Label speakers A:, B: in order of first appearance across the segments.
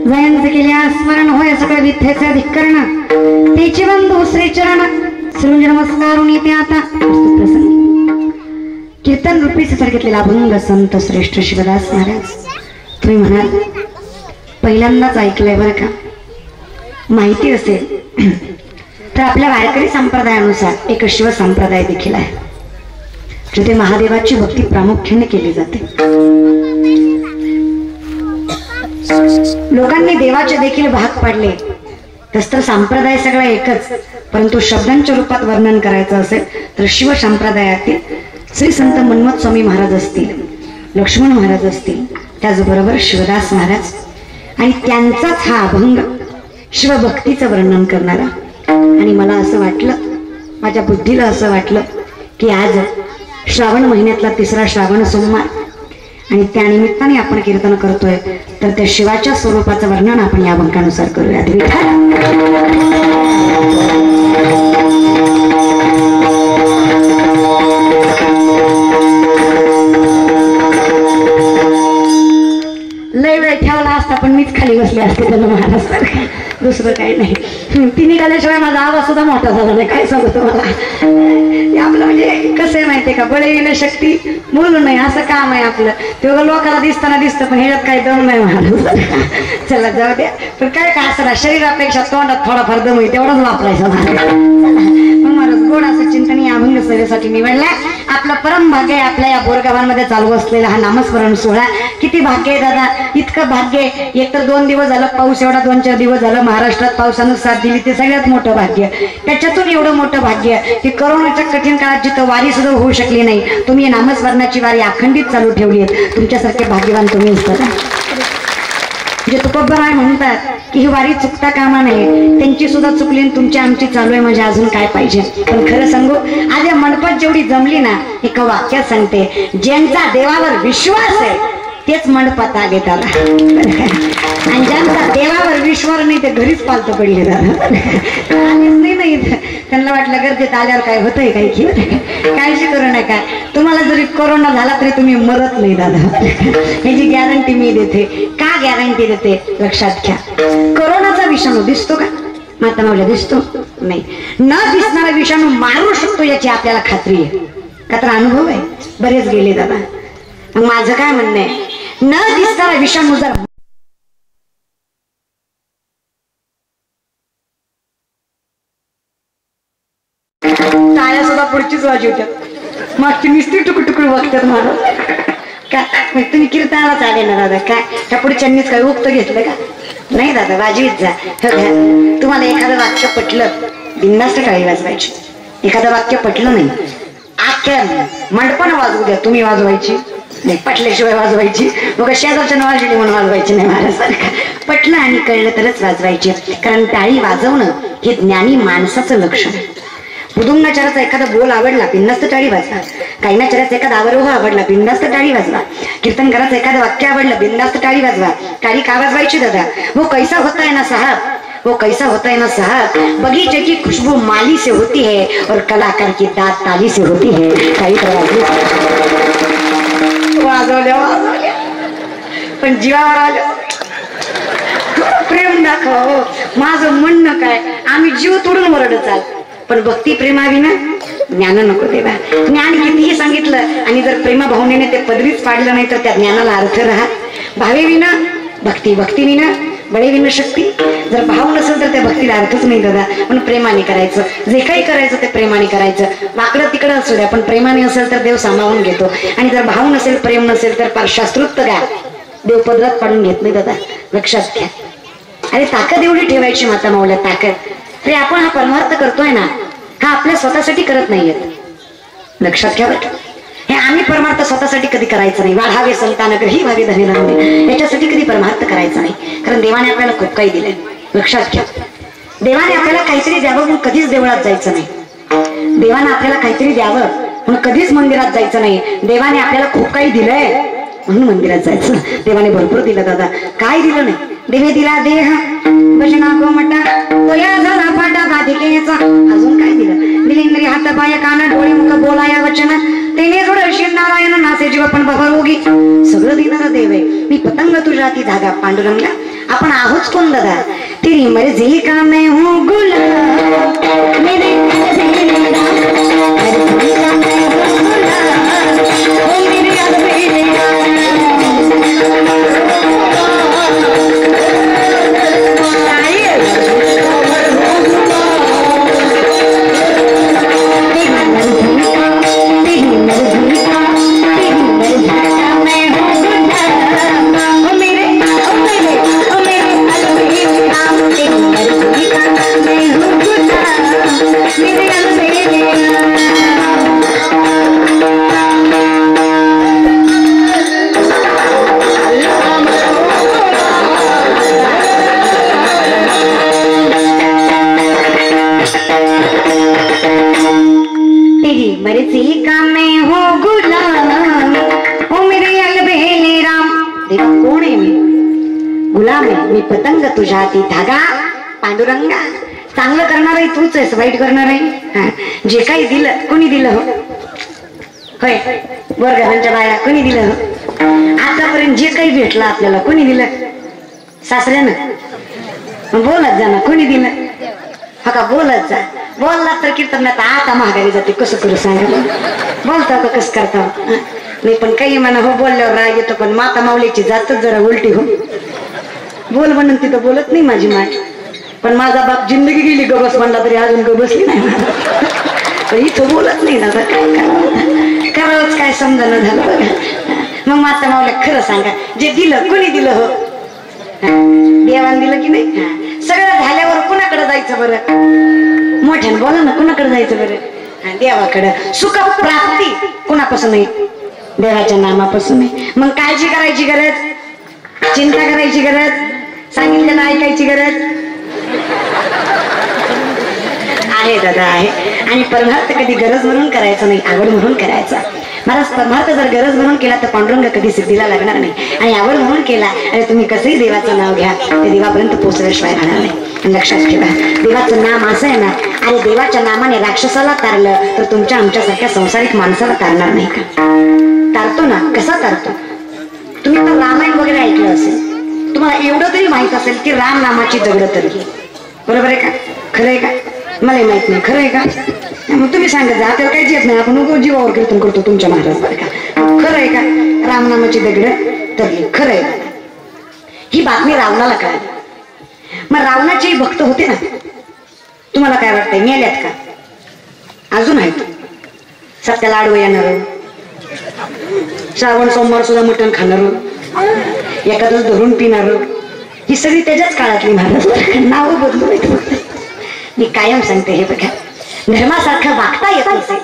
A: जयंत केल्या स्मरण होय सगळं विद्येचे धिक्करण त्याची बंधू श्री चरण श्रींज नमस्कारून येते आता प्रसंगी कीर्तन रूपी सांगितलेला अभंग संत श्रेष्ठ शिवदास महाराज. तुम्ही म्हणाल पहिल्यांदाच ऐकलंय बरं का. माहिती असेल तर आपल्या वारकरी संप्रदायानुसार एक शिव संप्रदाय देखील आहे जिथे महादेवाची भक्ती प्रामुख्याने केली जाते. लोकांनी देवाचे देखील भाग पाडले तसं संप्रदाय सगळा एकच, परंतु शब्दांच्या रूपात वर्णन करायचं असेल तर शिव संप्रदायातील श्री संत मन्मथ स्वामी महाराज असतील, लक्ष्मण महाराज असतील, त्याचबरोबर शिवदास महाराज आणि त्यांचाच हा अभंग शिवभक्तीचं वर्णन करणारा. आणि मला असं वाटलं, माझ्या बुद्धीला असं वाटलं की आज श्रावण महिन्यातला तिसरा श्रावण सोमवार आणि त्या निमित्ताने आपण कीर्तन करतोय तर त्या शिवाच्या स्वरूपाचं वर्णन आपण या अभंगानुसार करूयात. लय वेळ ठेवला असता पण मीच खाली बसले असते त्यांना महाराज, दुसरं काही नाही. ती निघाल्याशिवाय माझा आवाज सुद्धा मोठा झाला नाही. काय सांगू तुम्हाला, आपलं म्हणजे कसं आहे माहितीये का, बळे शक्ती बोलू नाही असं काम आहे आपलं. तेव्हा लोकांना दिसताना दिसतं पण ह्याच्यात काही दम नाही महाराज. चला जाऊ द्या. पण काय का असं शरीरापेक्षा तोंडात थोडाफार दम आहे तेवढाच वापरायचा महाराज. गोड असं चिंतन या अभंग सेवेसाठी निवडला. आपलं परम भाग्य आहे आपल्या या बोरगावांमध्ये चालू असलेला हा नामस्मरण सोहळा. किती भाग्य आहे दादा, इतकं भाग्य आहे. एकतर 2 दिवस झालं पाऊस, एवढा 2-4 दिवस झालं महाराष्ट्रात पावसानं साथ दिली, ते सगळ्यात मोठं भाग्य. त्याच्यातून एवढं मोठं भाग्य की करोनाच्या कठीण काळात जिथं वारी सुद्धा होऊ शकली नाही, तुम्ही नामस्मरणाची वारी अखंडित चालू ठेवली आहे. तुमच्यासारखे भाग्यवान तुम्ही असतात. जे तुकोबराय म्हणतात की ही वारी चुकता कामा नये, त्यांची सुद्धा चुकली आणि तुमची आमची चालू आहे, म्हणजे अजून काय पाहिजे. पण खरं सांगू, आज या मंडपात जेवढी जमली ना, एका वाक्यात सांगते, ज्यांचा देवावर विश्वास आहे तेच मंडपात आगेत आला आणि ज्यांचा देवावर विश्वास नाही ते घरीच पालत पडले दादा. नाही त्यांना वाटलं गर्दीत आल्यावर काय होतंय काही की काळजी करू नका. तुम्हाला जरी कोरोना झाला तरी तुम्ही मरत नाही दादा, ह्याची गॅरंटी मी देते. का गॅरंटी देते लक्षात घ्या. कोरोनाचा विषाणू दिसतो का माता मावल्या? दिसतो नाही. न दिसणारा विषाणू मारू शकतो याची आपल्याला खात्री आहे का? तर अनुभव आहे, बरेच गेले दादा. मग माझं काय म्हणणं आहे, न दिसणारा विषाणू जर टाळ्या सुद्धा पुढचीच वाजवतात, मागची नुसती टुकडुकड बघतात मला. काय तुम्ही कीर्तनालाच आले ना दादा, काय त्या पुढच्यांनीच काय उक्त घेतलं का? नाही दादा, वाजवीत जा. तुम्हाला एखादं वाक्य पटलं बिनधास्त टाळी वाजवायची, एखादं वाक्य पटलं नाही आख्या मंडपानं वाजवू द्या, तुम्ही वाजवायची नाही, पटल्याशिवाय वाजवायची. मग शेजारच्या नावाची म्हणून वाजवायची नाही महाराज. पटलं आणि कळलं तरच वाजवायची, कारण टाळी वाजवणं हे ज्ञानी माणसाचं लक्षण आहे. मृदुंगाचाराचा एखादा बोल आवडला बिनधास्त टाळी वाजवा, गायनाचाराचा एखादा अवरोह आवडला बिनधास्त टाळी वाजवा, कीर्तनकाराचं एखादं वाक्य आवडलं बिनधास्त टाळी वाजवा. टाळी का वाजवायची दादा? वो कैसा होता है ना साहब, वो कैसा होता है ना साहब, बगीचे की खुशबू माली से होती है और कलाकार की दाद ताली से होती है. काही वाजवल्या वाजवल्या पण जीवावर आलं. प्रेम दाखवा. माझं म्हणणं काय, आम्ही जीव तोडून वरड चाल, पण भक्ती प्रेमाविना ज्ञान नको देवा. ज्ञान कितीही सांगितलं आणि जर प्रेमा भावनेने ते पदरीच पाडलं नाही तर त्या ज्ञानाला अर्थ राहत. भावेविना भक्ती, भक्तीविना बळेविना शक्ती. जर भाव नसेल तर त्या भक्तीला अर्थच नाही दादा. पण प्रेमाने करायचं, जे काही करायचं ते प्रेमाने करायचं. वाकडं तिकडं असू द्या पण प्रेमाने असेल तर देव सामावून घेतो. आणि जर भाव नसेल, प्रेम नसेल तर फार शास्त्रोक्त द्या, देव पदरात पाडून घेत नाही दादा, लक्षात घ्या. अरे ताकद एवढी ठेवायची माता मावल्या, ताकद. तरी आपण हा परमार्थ करतोय ना, हा आपल्या स्वतःसाठी करत नाहीयेत, लक्षात घ्या बरं. हे आम्ही परमार्थ स्वतःसाठी कधी करायचं नाही. वाढावे संतानगर ही व्हावी धनी, याच्यासाठी कधी परमार्थ करायचा नाही. कारण देवाने आपल्याला खूप काही दिलंय, लक्षात घ्या. देवाने आपल्याला काहीतरी द्यावं म्हणून कधीच देवळात जायचं नाही. देवाने आपल्याला काहीतरी द्यावं म्हणून कधीच मंदिरात जायचं नाही. देवाने आपल्याला खूप काही दिलंय म्हणून मंदिरात जायचं. देवाने भरपूर दिलं दादा. काय दिलं नाही? देवे दिला देह, भजना गोमटा, तोया झाला फाटा बाधिकेचा. अजून काय दिलं? दिलेंद्रिय हात पाय कान डोळे मुख बोलाया वचन, तेने जोडशी नारायण नासे जीव पण बरोगी. सगळं देणारा देव आहे. मी पतंग तुझ्या ती धागा पांडुरंगा, आपण आहोत कोण दादा? तेरी मर्जी का मैं हूँ गुलाम मेरे मी पतंग तुझ्या ती धागा पांडुरंगा. चांगलं करणार आहे तूच आहेस, वाईट करणार आहे जे काही दिलं कोणी दिलं हो? होय वर घरांच्या बाया कोणी दिलं हो? आतापर्यंत जे काही भेटलं आपल्याला कोणी दिलं? सासऱ्यानं. बोलत जा ना, कोणी दिलं? हा का बोलत जा. बोलला तर कीर्तनात आता महागारी जाते. कसं करू सांगा? बोलता का कसं करता? नाही पण काही म्हणा हो, बोलल्यावर राग येतो. पण माता माऊलीची जातच जरा उलटी हो. बोल म्हणून तिथं बोलत नाही माझी माय. पण माझा बाप जिंदगी गेली गबस म्हणला तरी अजून गबसली नाही. इथं बोलत नाही ना, काय करावंच काय समजायला झालं बघा. मग माता माऊल्या खरं सांगा, जे दिलं कोणी दिलं हो? देवान दिलं की नाही? सगळं झाल्यावर कुणाकडे जायचं बरं? मोठ्यानं बोला ना, कुणाकडे जायचं बरं? देवाकडं. सुख प्राप्ती कुणापासून नाही? देवाच्या नामापासून नाही. मग काळजी करायची गरज, चिंता करायची गरज, सांगितलेलं ऐकायची गरज आहे दादा आहे. आणि परमार्थ कधी गरज म्हणून करायचं नाही, आवड म्हणून करायचा. महाराज परमार्थ जर गरज म्हणून केला तर पांडुरंग कधी सिद्धीला लागणार नाही. आणि आवड म्हणून केला अरे तुम्ही कसंही देवाचं नाव घ्या, ते देवापर्यंत पोहोचल्याशिवाय राहणार नाही. लक्षात ठेवा, देवाचं नाम असं आहे ना, अरे देवाच्या नामाने राक्षसाला तारलं तर तुमच्या आमच्यासारख्या संसारिक माणसाला तारणार नाही का? तारतो ना. कसा तारतो? तुम्ही तर रामायण वगैरे ऐकलं असेल, तुम्हाला एवढं तरी माहित असेल की राम नामाची दगड तरली. बरोबर आहे का? खरं आहे का? मला माहित नाही. खरं आहे का? मग तुम्ही सांगत जा, आपल्याला काहीच येत नाही, आपण जीवावर कीर्तन करतो तुमच्या महाराज. बरं का? खरं आहे का? राम नामाची दगड तरली. खरं आहे. ही बातमी रावणाला कळाली. मग रावणाचे भक्त होते ना, तुम्हाला काय वाटतंय मेल्यात का? अजून आहेत. सत्याला आडवं येणार, श्रावण सोमवार सुद्धा मटण खाणार, एखादच धरून पिणार, ही सगळी त्याच्याच काळातली महाराज. नाव बदलू नये. मी कायम सांगते हे बघा, धर्मासारखं वागता येत नसेल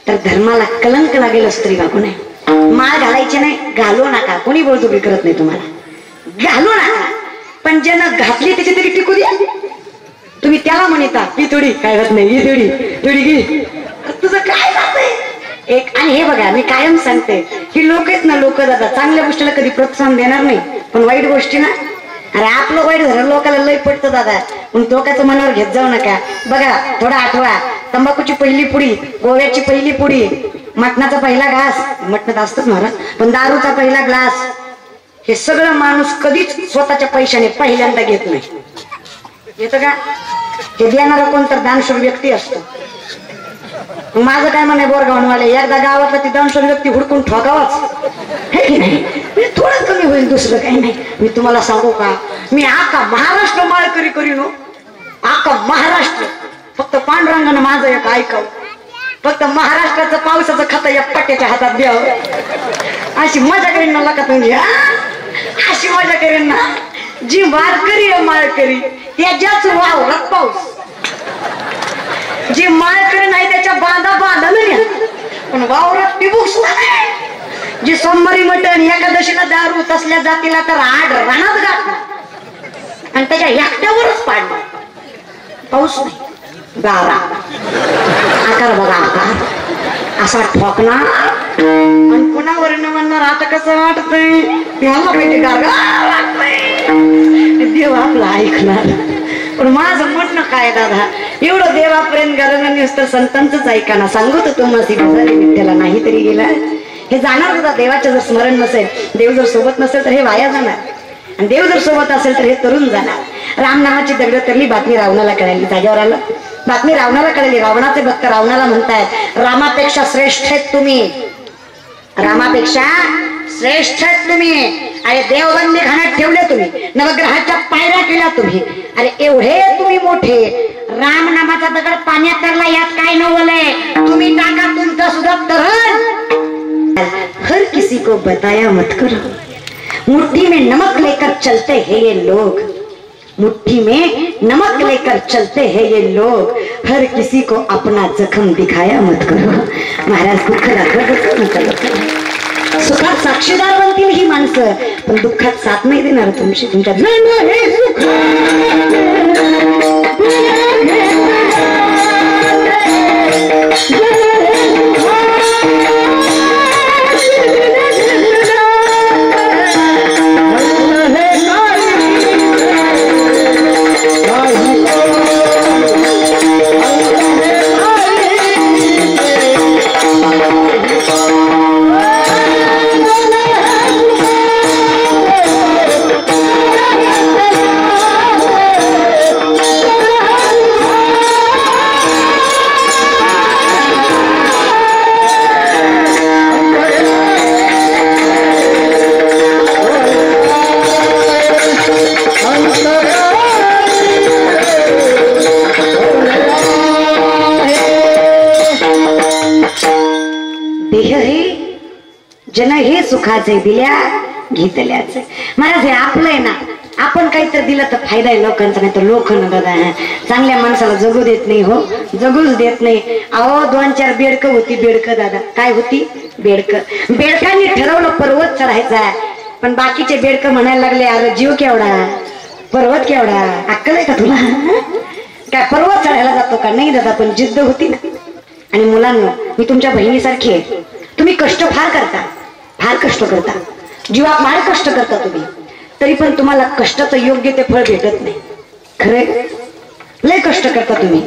A: तर धर्माला कलंक लागेल असं तरी वागू नये. माळ घालायची नाही, घालू नका. कोणी बळजबरी करत नाही तुम्हाला, घालू नका. पण ज्यानं घातली त्याची तरी टिकू द्या. तुम्ही त्याला म्हणता ही थोडी काय होत नाही, ही थोडी थोडी घे, तुझं काय जातंय एक. आणि हे बघा, मी कायम सांगते ही लोक आहेत ना, लोक दादा चांगल्या गोष्टीला कधी प्रोत्साहन देणार नाही, पण वाईट गोष्टी ना, अरे आपलं वाईट झालं लोकांना लय पडतं दादा. पण लोकांचं मनावर घेत जाऊ नका. बघा थोडा आठवा, तंबाखूची पहिली पुडी, गोव्याची पहिली पुडी, मटणाचा पहिला घास, मटणात असतच महाराज, पण दारूचा पहिला ग्लास, हे सगळं माणूस कधीच स्वतःच्या पैशाने पहिल्यांदा घेत नाही. येतं का? हे देणारा कोणतर दानशूर व्यक्ती असतो. माझं काय म्हणे बोरगावनवाले, एकदा गावातला ती दानशूर व्यक्ती हुडकून ठोकावाच, हे की नाही? थोडं कमी होईल, दुसरं काही नाही. मी तुम्हाला सांगू का, मी आका महाराष्ट्र माळकरी करीन, आका महाराष्ट्र. फक्त पांडुरंगानं माझं एक ऐकावं, फक्त महाराष्ट्राचं पावसाचं खाता या पट्ट्याच्या हातात द्यावं. अशी मजा करीन ना लका तुम्ही, अशी मजा करीन ना. जी वारकरी आहे माळकरी त्याच्याच वावरात पाऊस, जी माळकरी नाही त्याच्या बांधा बांधा नाही, पण वावरात टिबूक नाही. जी सोमवारी मटण, एकादशीला दारू, तसल्या जातीला तर आड रानात घातलं आणि त्याच्या एकट्यावरच पाडलं. पाऊस नाही, गारा आकार बघा, आकार असा ठोकणार आणि कुणावर म्हणणार आता कसं वाटतंय, देव आपला ऐकणार. पण माझं म्हणणं काय दादा, एवढं देवापर्यंत गरज नुसतं संतांचंच ऐका ना. सांगू तर तुम्हाला विद्याला नाही तरी गेला हे जाणार होता. देवाचं जर स्मरण नसेल, देव जर सोबत नसेल तर हे वाया जाणार. आणि देव जर सोबत असेल तर हे तरुण जाणार. रामनामाची दगड तरली बातमी रावणाला कळाली. जागेवर आलं, बातमी रावणाला कळली. रावणाचे भक्त रावणाला म्हणतायत रामापेक्षा श्रेष्ठ आहेत तुम्ही, रामापेक्षा श्रेष्ठ आहेत तुम्ही. अरे देवबंदी खाण्यात ठेवले तुम्ही, नवग्रहाच्या पायऱ्या केल्या तुम्ही. अरे एवढे तुम्ही मोठे, राम नामाचा दगड पाण्यात तरला, यात काय नवलंय? तुम्ही टाका तुमचं सुद्धा तरण. हर किसी को बताया मत करो, मुट्ठी में नमक लेकर चलते हैं ये लोग, मुट्ठी में नमक लेकर चलते हैं ये लोग, हर किसी को अपना जख्म दिखाया मत करो. महाराज दुःख दाखवत सुखात साक्षीदार बनतील ही माणसं, पण दुःखात साथ नाही देणार तुमची. तुमच्या जन हे सुखाचे दिल्या घेतल्याचे. महाराज हे आपलं आहे ना, आपण काहीतरी दिलं तर फायदा आहे लोकांचा, नाही तर लोक न दादा चांगल्या माणसाला जगू देत नाही. हो जगूच देत नाही. अहो 2-4 बेडकं होती, बेडकं दादा काय होती? बेडकं. बेडकांनी ठरवलं पर्वत चढायचा, पण बाकीचे बेडकं म्हणायला लागले अरे जीव केवढा, पर्वत केवढा, अक्कल आहे का तुला? काय पर्वत चढायला जातो का? नाही दादा, पण जिद्द होती ना. आणि मुलांना मी तुमच्या बहिणीसारखी आहे, तुम्ही कष्ट फार करता, फार कष्ट करता, जीवा फार कष्ट करता तुम्ही, तरी पण तुम्हाला कष्टाचं योग्य ते फळ भेटत नाही. खरे लय कष्ट करता तुम्ही,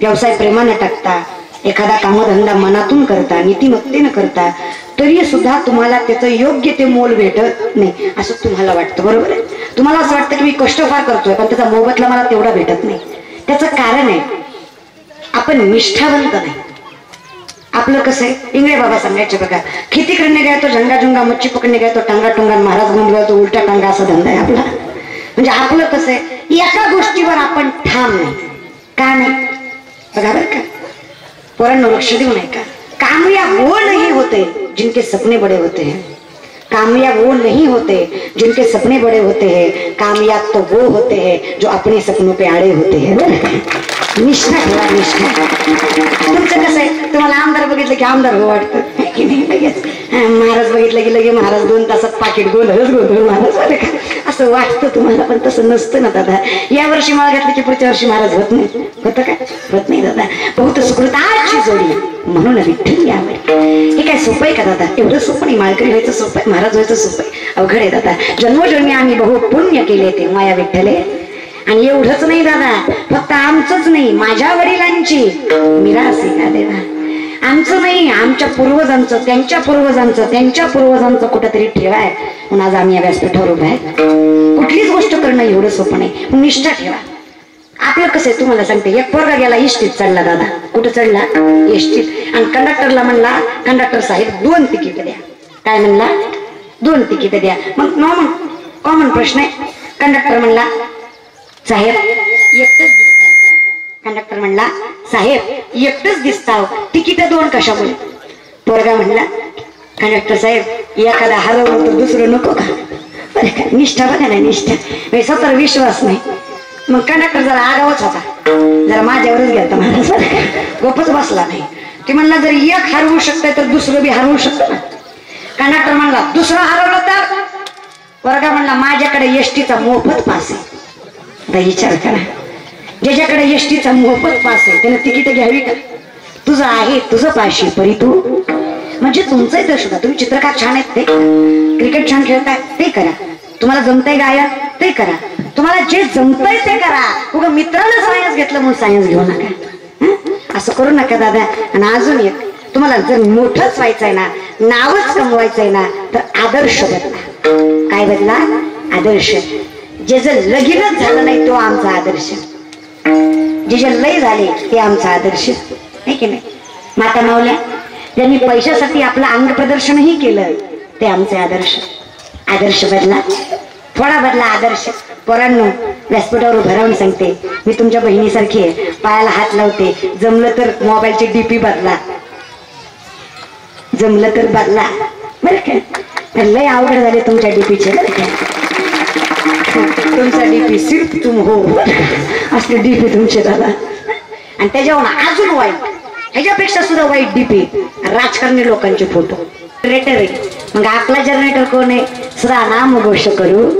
A: व्यवसाय प्रेमाने टाकता, एखादा कामधंदा मनातून करता, नीतिमत्तेनं करता, तरी सुद्धा तुम्हाला त्याचं योग्य ते मोल भेटत नाही असं तुम्हाला वाटतं. बरोबर आहे? तुम्हाला असं वाटतं की मी कष्ट फार करतोय पण त्याचा मोबदला मला तेवढा भेटत नाही. त्याचं कारण आहे आपण निष्ठावंत नाही. आपलं कसं आहे, इंगळे बाबा सांगायचे बघा, खेती करणे गया तो झंगा झुंगा, मच्छी पकडणे गया तो टांगा टुंगा, महाराज गोंधळ तो उलटा टांगा, असा धंदा आहे आपला. म्हणजे आपलं कसं आहे, एका गोष्टीवर आपण ठाम नाही. का नाही बघा बरं का पोरांनो, लक्ष देऊ नये का? कामयाब वो नहीं होते जिनके सपने बड़े होते हैं, कामयाब वो नहीं होते जिनके सपने बड़े होते हैं, कामयाब तो वो होते हैं जो अपने सपनों पे आड़े होते हैं. निष्ठा ठेवा, निष्ठा. तुमचं कसं आहे, तुम्हाला आमदार बघितलं की आमदार हो वाटतं की नाही, लगेच महाराज बघितलं की लगे महाराज 2 तासात पाकिट गोंधळच गोंधळ महाराज बरं का असं वाटतं तुम्हाला, पण तसं नसतं ना दादा. या वर्षी माळ घातली की पुढच्या वर्षी महाराज होत नाही. होतं काय? होत नाही दादा. बहुत सुकृताची जोडी म्हणून विठ्ठल यावर. हे काय सोपं आहे का दादा? एवढं सोपं नाही. माळकरी व्हायचं सोपं आहे, महाराज व्हायचं सोपं आहे, अवघड आहे दादा. जन्मोजन्मी आम्ही बहु पुण्य केले ते माया विठ्ठले. आणि एवढंच नाही दादा, फक्त आमचंच नाही, माझ्या वडिलांची मिरास आहे का देवा. आमचं नाही, आमच्या पूर्वजांचं, त्यांच्या पूर्वजांचं, त्यांच्या पूर्वजांचं कुठंतरी ठेवाय म्हणून आज आम्ही या व्यासपीठावर उभा आहे. कुठलीच गोष्ट करणं एवढं सोपं नाही, पण निष्ठा ठेवा. आपलं कसं आहे तुम्हाला सांगते, एक पोरगा गेला इष्टीत चढला दादा. कुठं चढला? इष्टीत. आणि कंडक्टरला म्हणला, कंडक्टर साहेब 2 तिकीट द्या. काय म्हणला? 2 तिकीट द्या. मग कॉमन प्रश्न आहे. कंडक्टर म्हणला साहेब एकटंच दिसताव. कंडक्टर म्हणला साहेब एकटंच दिसताव, तिकीट 2 कशामुळे? पोरगा म्हणला कंडक्टर साहेब एखादा हरवलं तर दुसरं नको का? बरं का, निष्ठा बघा ना, निष्ठा. स्वतःवर विश्वास नाही. मग कंडक्टर जरा आगावच होता, जरा माझ्यावरच गेलता महाराज बरं का, गप्पच बसला नाही. ते म्हणला जर एक हरवू शकतंय तर दुसरं बी हरवू शकतं ना. कंडक्टर म्हणला दुसरं हरवलं तर? पोरगा म्हणला माझ्याकडे एसटीचा मोफत पास आहे. विचार करा, ज्याच्याकडे एसटीचा मोफत पास आहे त्याने तिकीट घ्यावी का? तुझं आहे, तुझं पाशी परी तू. म्हणजे तुमचंही तर सुद्धा, तुम्ही चित्रकार छान आहेत ते, क्रिकेट छान खेळताय ते करा, तुम्हाला जमतंय गायन ते करा, तुम्हाला जे जमतंय ते करा. उगा मित्रानं सायन्स घेतलं म्हणून सायन्स घेऊ नका, असं करू नका दादा. आणि अजून एक, तुम्हाला जर मोठंच व्हायचंय ना, नावच कमवायचंय ना, तर आदर्श बदला. काय बदला? आदर्श. जे लगीनच झालं नाही तो आमचा आदर्श. जे लय झाले ते आमचा आदर्श आहे की नाही. माता माऊल्या ज्यांनी पैशासाठी आपलं अंग प्रदर्शनही केलं ते आमचे आदर्श. आदर्श बदला, थोडा बदला आदर्श. पोरांनो व्यासपीठावर उभं राहून सांगते, मी तुमच्या बहिणीसारखी आहे, पायाला हात लावते. जमलं तर मोबाईलची डीपी बदला, जमलं तर बदला बरं का. लय अवघड झाले तुमच्या डीपीचे बरं का. तुमचा डीपी सिर्फ तुम हो असले डीपी तुमचे दादा. आणि त्याच्यावर अजून वाईट, ह्याच्यापेक्षा सुद्धा वाईट डीपी राजकारणी लोकांचे फोटो. जनरेटर आहे, मग आपला जनरेटर कोण आहे? सुरा नाम घोष करू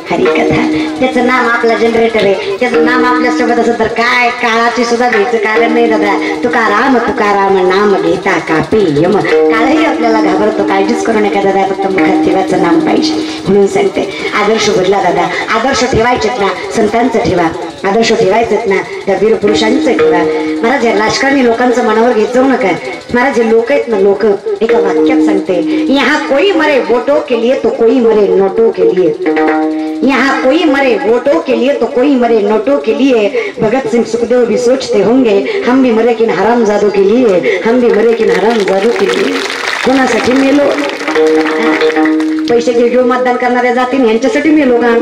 A: हरिकथा. त्याचं नाम आपला जनरेटर आहे, त्याचं नाम आपल्या सोबत असं तर काय काळाची सुद्धा घ्यायचं कारण नाही दादा. तुकाराम तुकाराम नाम घेता कापी यम. काळही आपल्याला घाबरतो, काळजीच करू नका दादा, फक्त मुखात देवाचं नाम पाहिजे. म्हणून सांगते आदर्श बदला दादा. आदर्श ठेवायचेत ना संतांचं ठेवा, आदर्श ठेवायचेत ना त्या वीर पुरुषांचं ठेवा. महाराज या राजकारणी लोकांचं मनावर घेत जाऊ नका. महाराज हे लोक आहेत ना, लोक एका वाक्यात सांगते, यहाँ कोई मरे वोटों के लिए तो कोई मरे नोटों के लिए. यहाँ कोई मरे वोटों के लिए तो कोई मरे नोटों के लिए. भगत सिंह सुखदेव भी सोचते होंगे हम भी मरे किन हरामजादों के लिए, हम भी मरे किन हरामजादों के लिए. कोणासाठी मेलो? पैसे घेऊन मतदान करणाऱ्या जातीन यांच्यासाठी मेलो का?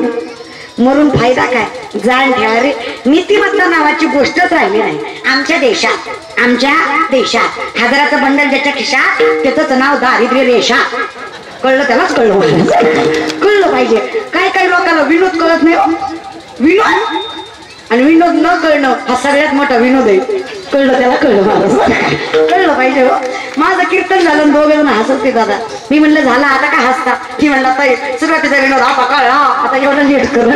A: मरून फायदा काय? जाण ठेवा रे. नीतिमत्ता नावाची गोष्टच राहिली नाही आमच्या देशात. आमच्या देशात हजाराचं बंडल ज्याच्या खिशात त्याचं नाव दारिद्र्य रेषा. कळलं? त्यालाच कळलं, कळलं पाहिजे. काय काही लोकांना विनोद कळत नाही. विनोद आणि विनोद न कळणं हा सगळ्यात मोठा विनोद आहे. कळलं? त्याला कळलं, मला कळलं पाहिजे. हो माझं कीर्तन झालं, दोघे जण हसते दादा. मी म्हणलं झालं आता का हसता? ती म्हणला ताई सुरुवातीचा विनोद हा पकड, आता एवढं लेट कर.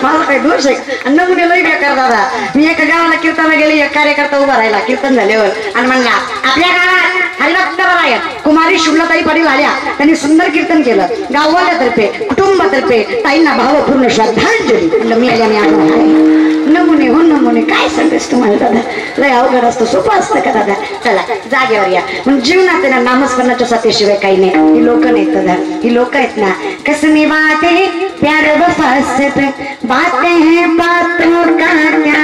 A: माझा काही दोष आहे. नमुने लई बेकार दादा. मी एका गावाला कीर्तनाला गेले, एक कार्यकर्ता उभा राहिला कीर्तन झाल्यावर आणि म्हणला आपल्या गावात हरिभक्तराय कुमारी शुभलाताई पाटील आल्या, त्यांनी सुंदर कीर्तन केलं. गाववाल्यातर्फे कुटुंबातर्फे ताईंना भावपूर्ण श्रद्धांजली. म्हणलं मी आल्याने आपण नमुने हो नमुने. काय सांगतेस तुम्हाला दादा? लय अवघड असतं, सोपं असतं का दादा? चला जागेवर या. मग जीवनात ना नामस्मरणाच्या साथीशिवाय काही नाही. ही लोक नाहीत दादा, ही लोक आहेत ना. कसमी बातें प्यार वफा से बातें हैं बातों का क्या.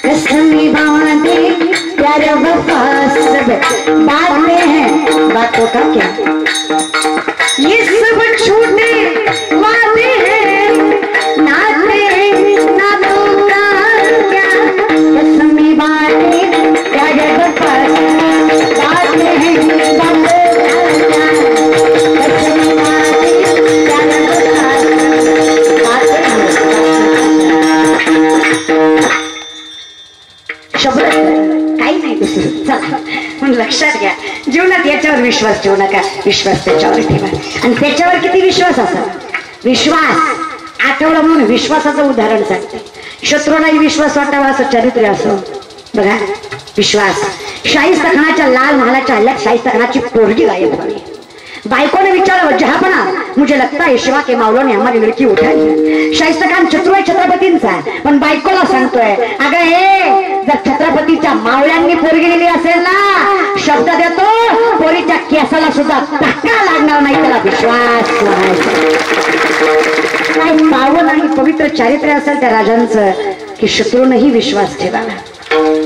A: कसमी बातें प्यार वफा से बातें हैं बातों का क्या. ये सब छूटे वादे हैं नाते नातों का क्या. कसमी बातें प्यार वफा से बातें हैं बातों का क्या. कसमी बातें प्यार वफा से बातें हैं. शब्द काही नाही दुसरं. चला म्हणून लक्षात घ्या, जीवनात याच्यावर विश्वास ठेवू नका, विश्वास त्याच्यावर ठेवा. आणि त्याच्यावर किती विश्वास असा? विश्वास आठवला म्हणून विश्वासाचं उदाहरण सांगते. शत्रूलाही विश्वास वाटावा असं चरित्र असो. बघा विश्वास. शाहिस्ता खानाच्या लाल महालाच्या हल्ल्यात शाहिस्ता खानाची पोरगी गायब झाली. बायकोने विचारलं जहापना मुझे लगता है शिवा के मावलों ने हमारी लड़की उठाई. शाहिस्ता खान शत्रू आहे छत्रपतींचा, पण बायकोला सांगतोय अगं हे जर छत्रपतीच्या मावळ्यांनी पोरगी दिली असेल ना, शब्द देतो पोरीच्या केसाला सुद्धा धक्का लागणार नाही. त्याला विश्वास काय पावन आणि पवित्र चारित्र्य असेल त्या राजांचं की शत्रूनही विश्वास ठेवावा.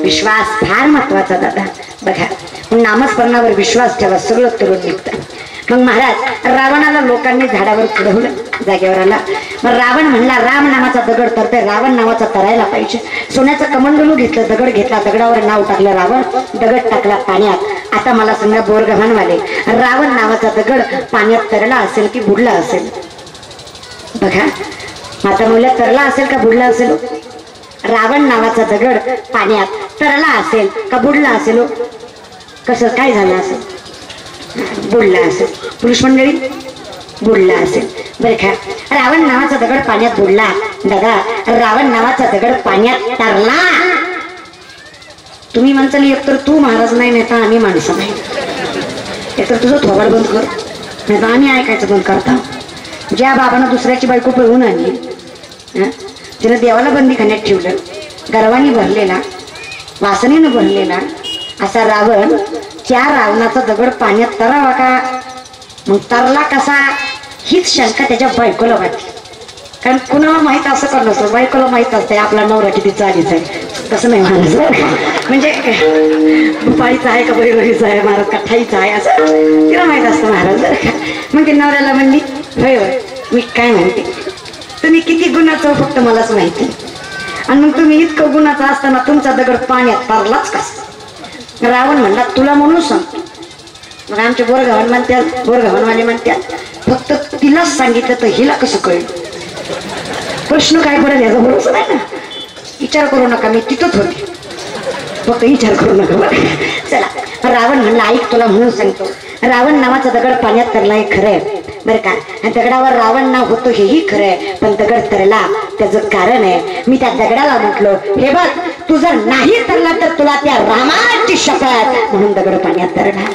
A: विश्वास फार महत्वाचा दादा. बघा नामस्मरणावर विश्वास ठेवा, सगळं करून निघतं. मग महाराज रावणाला लोकांनी झाडावर चढवलं, जागेवर आला. मग रावण म्हणला राम नावाचा दगड तरते, रावण नावाचा तरायला पाहिजे. सोन्याचं कमंडलू घेतलं, दगड घेतला, दगडावर नाव टाकलं रावण, दगड टाकला पाण्यात. आता मला सांगा बोरगव्हाणवाले, रावण नावाचा दगड पाण्यात तरला असेल की बुडला असेल? बघा माता मुल्या तरला असेल का बुडला असेल? रावण नावाचा दगड पाण्यात तरला असेल का बुडला असेल? कसं काय झालं असेल? बुडला असेल. पुरुष मंडळी बुडला असेल. बरं का रावण नावाचा दगड पाण्यात बुडला. दादा रावण नावाचा दगड पाण्यात तरला. तुम्ही म्हणताल एकतर तू महाराज नाही, नाही तर आम्ही माणसं नाही. एकतर तुझं थोबाड बंद कर, नाही तर आम्ही ऐकायचं बंद करता. ज्या बाबांना दुसऱ्याची बायको पळवून आणली, तिने देवाला बंदीखान्यात ठेवलं, गर्वाने भरलेला, वासनेनं भरलेला असा रावण, त्या रावणाचा दगड पाण्यात तरावा का? मग तरला कसा? हीच शंका त्याच्या बायकोला वाटली. कारण कुणाला माहित असं कर नसतं, बायकोला माहित असते आपला नवरा किती चालीच आहे. तसं नाही म्हणायचं, म्हणजे पाळीचा आहे का बैरगीचा आहे, महाराज का ठाईचा आहे असं तिला माहित असतं महाराज. मग ती नवऱ्याला म्हणली होय होय मी काय म्हणते, तुम्ही किती गुणाचं फक्त मलाच माहिती. आणि मग तुम्ही इतकं गुणाचं असताना तुमचा दगड पाण्यात तरलाच कसा. रावण म्हणला तुला म्हणून सांगतो. मग आमचे बोरगावन म्हणतात, बोरगावनवाले म्हणतात फक्त तिलाच सांगितलं तर हिला कसं कळेल. प्रश्न काय पडेल याचा भरोसा नाही ना. विचार करू नका, मी तिथंच होते, फक्त विचार करू नका बरं. चला रावण म्हणला ऐक तुला म्हणून सांगतो. रावण नावाचा दगड पाण्यात तरला हे खरं आहे बरं का. आणि दगडावर रावण नाव होतं हेही खरं आहे, पण दगड तरला त्याचं कारण आहे. मी त्या दगडाला म्हटलो हे बघ तू जर नाही तरला तर तुला त्या रामाची शपथ, म्हणून दगड पाण्यात तरला.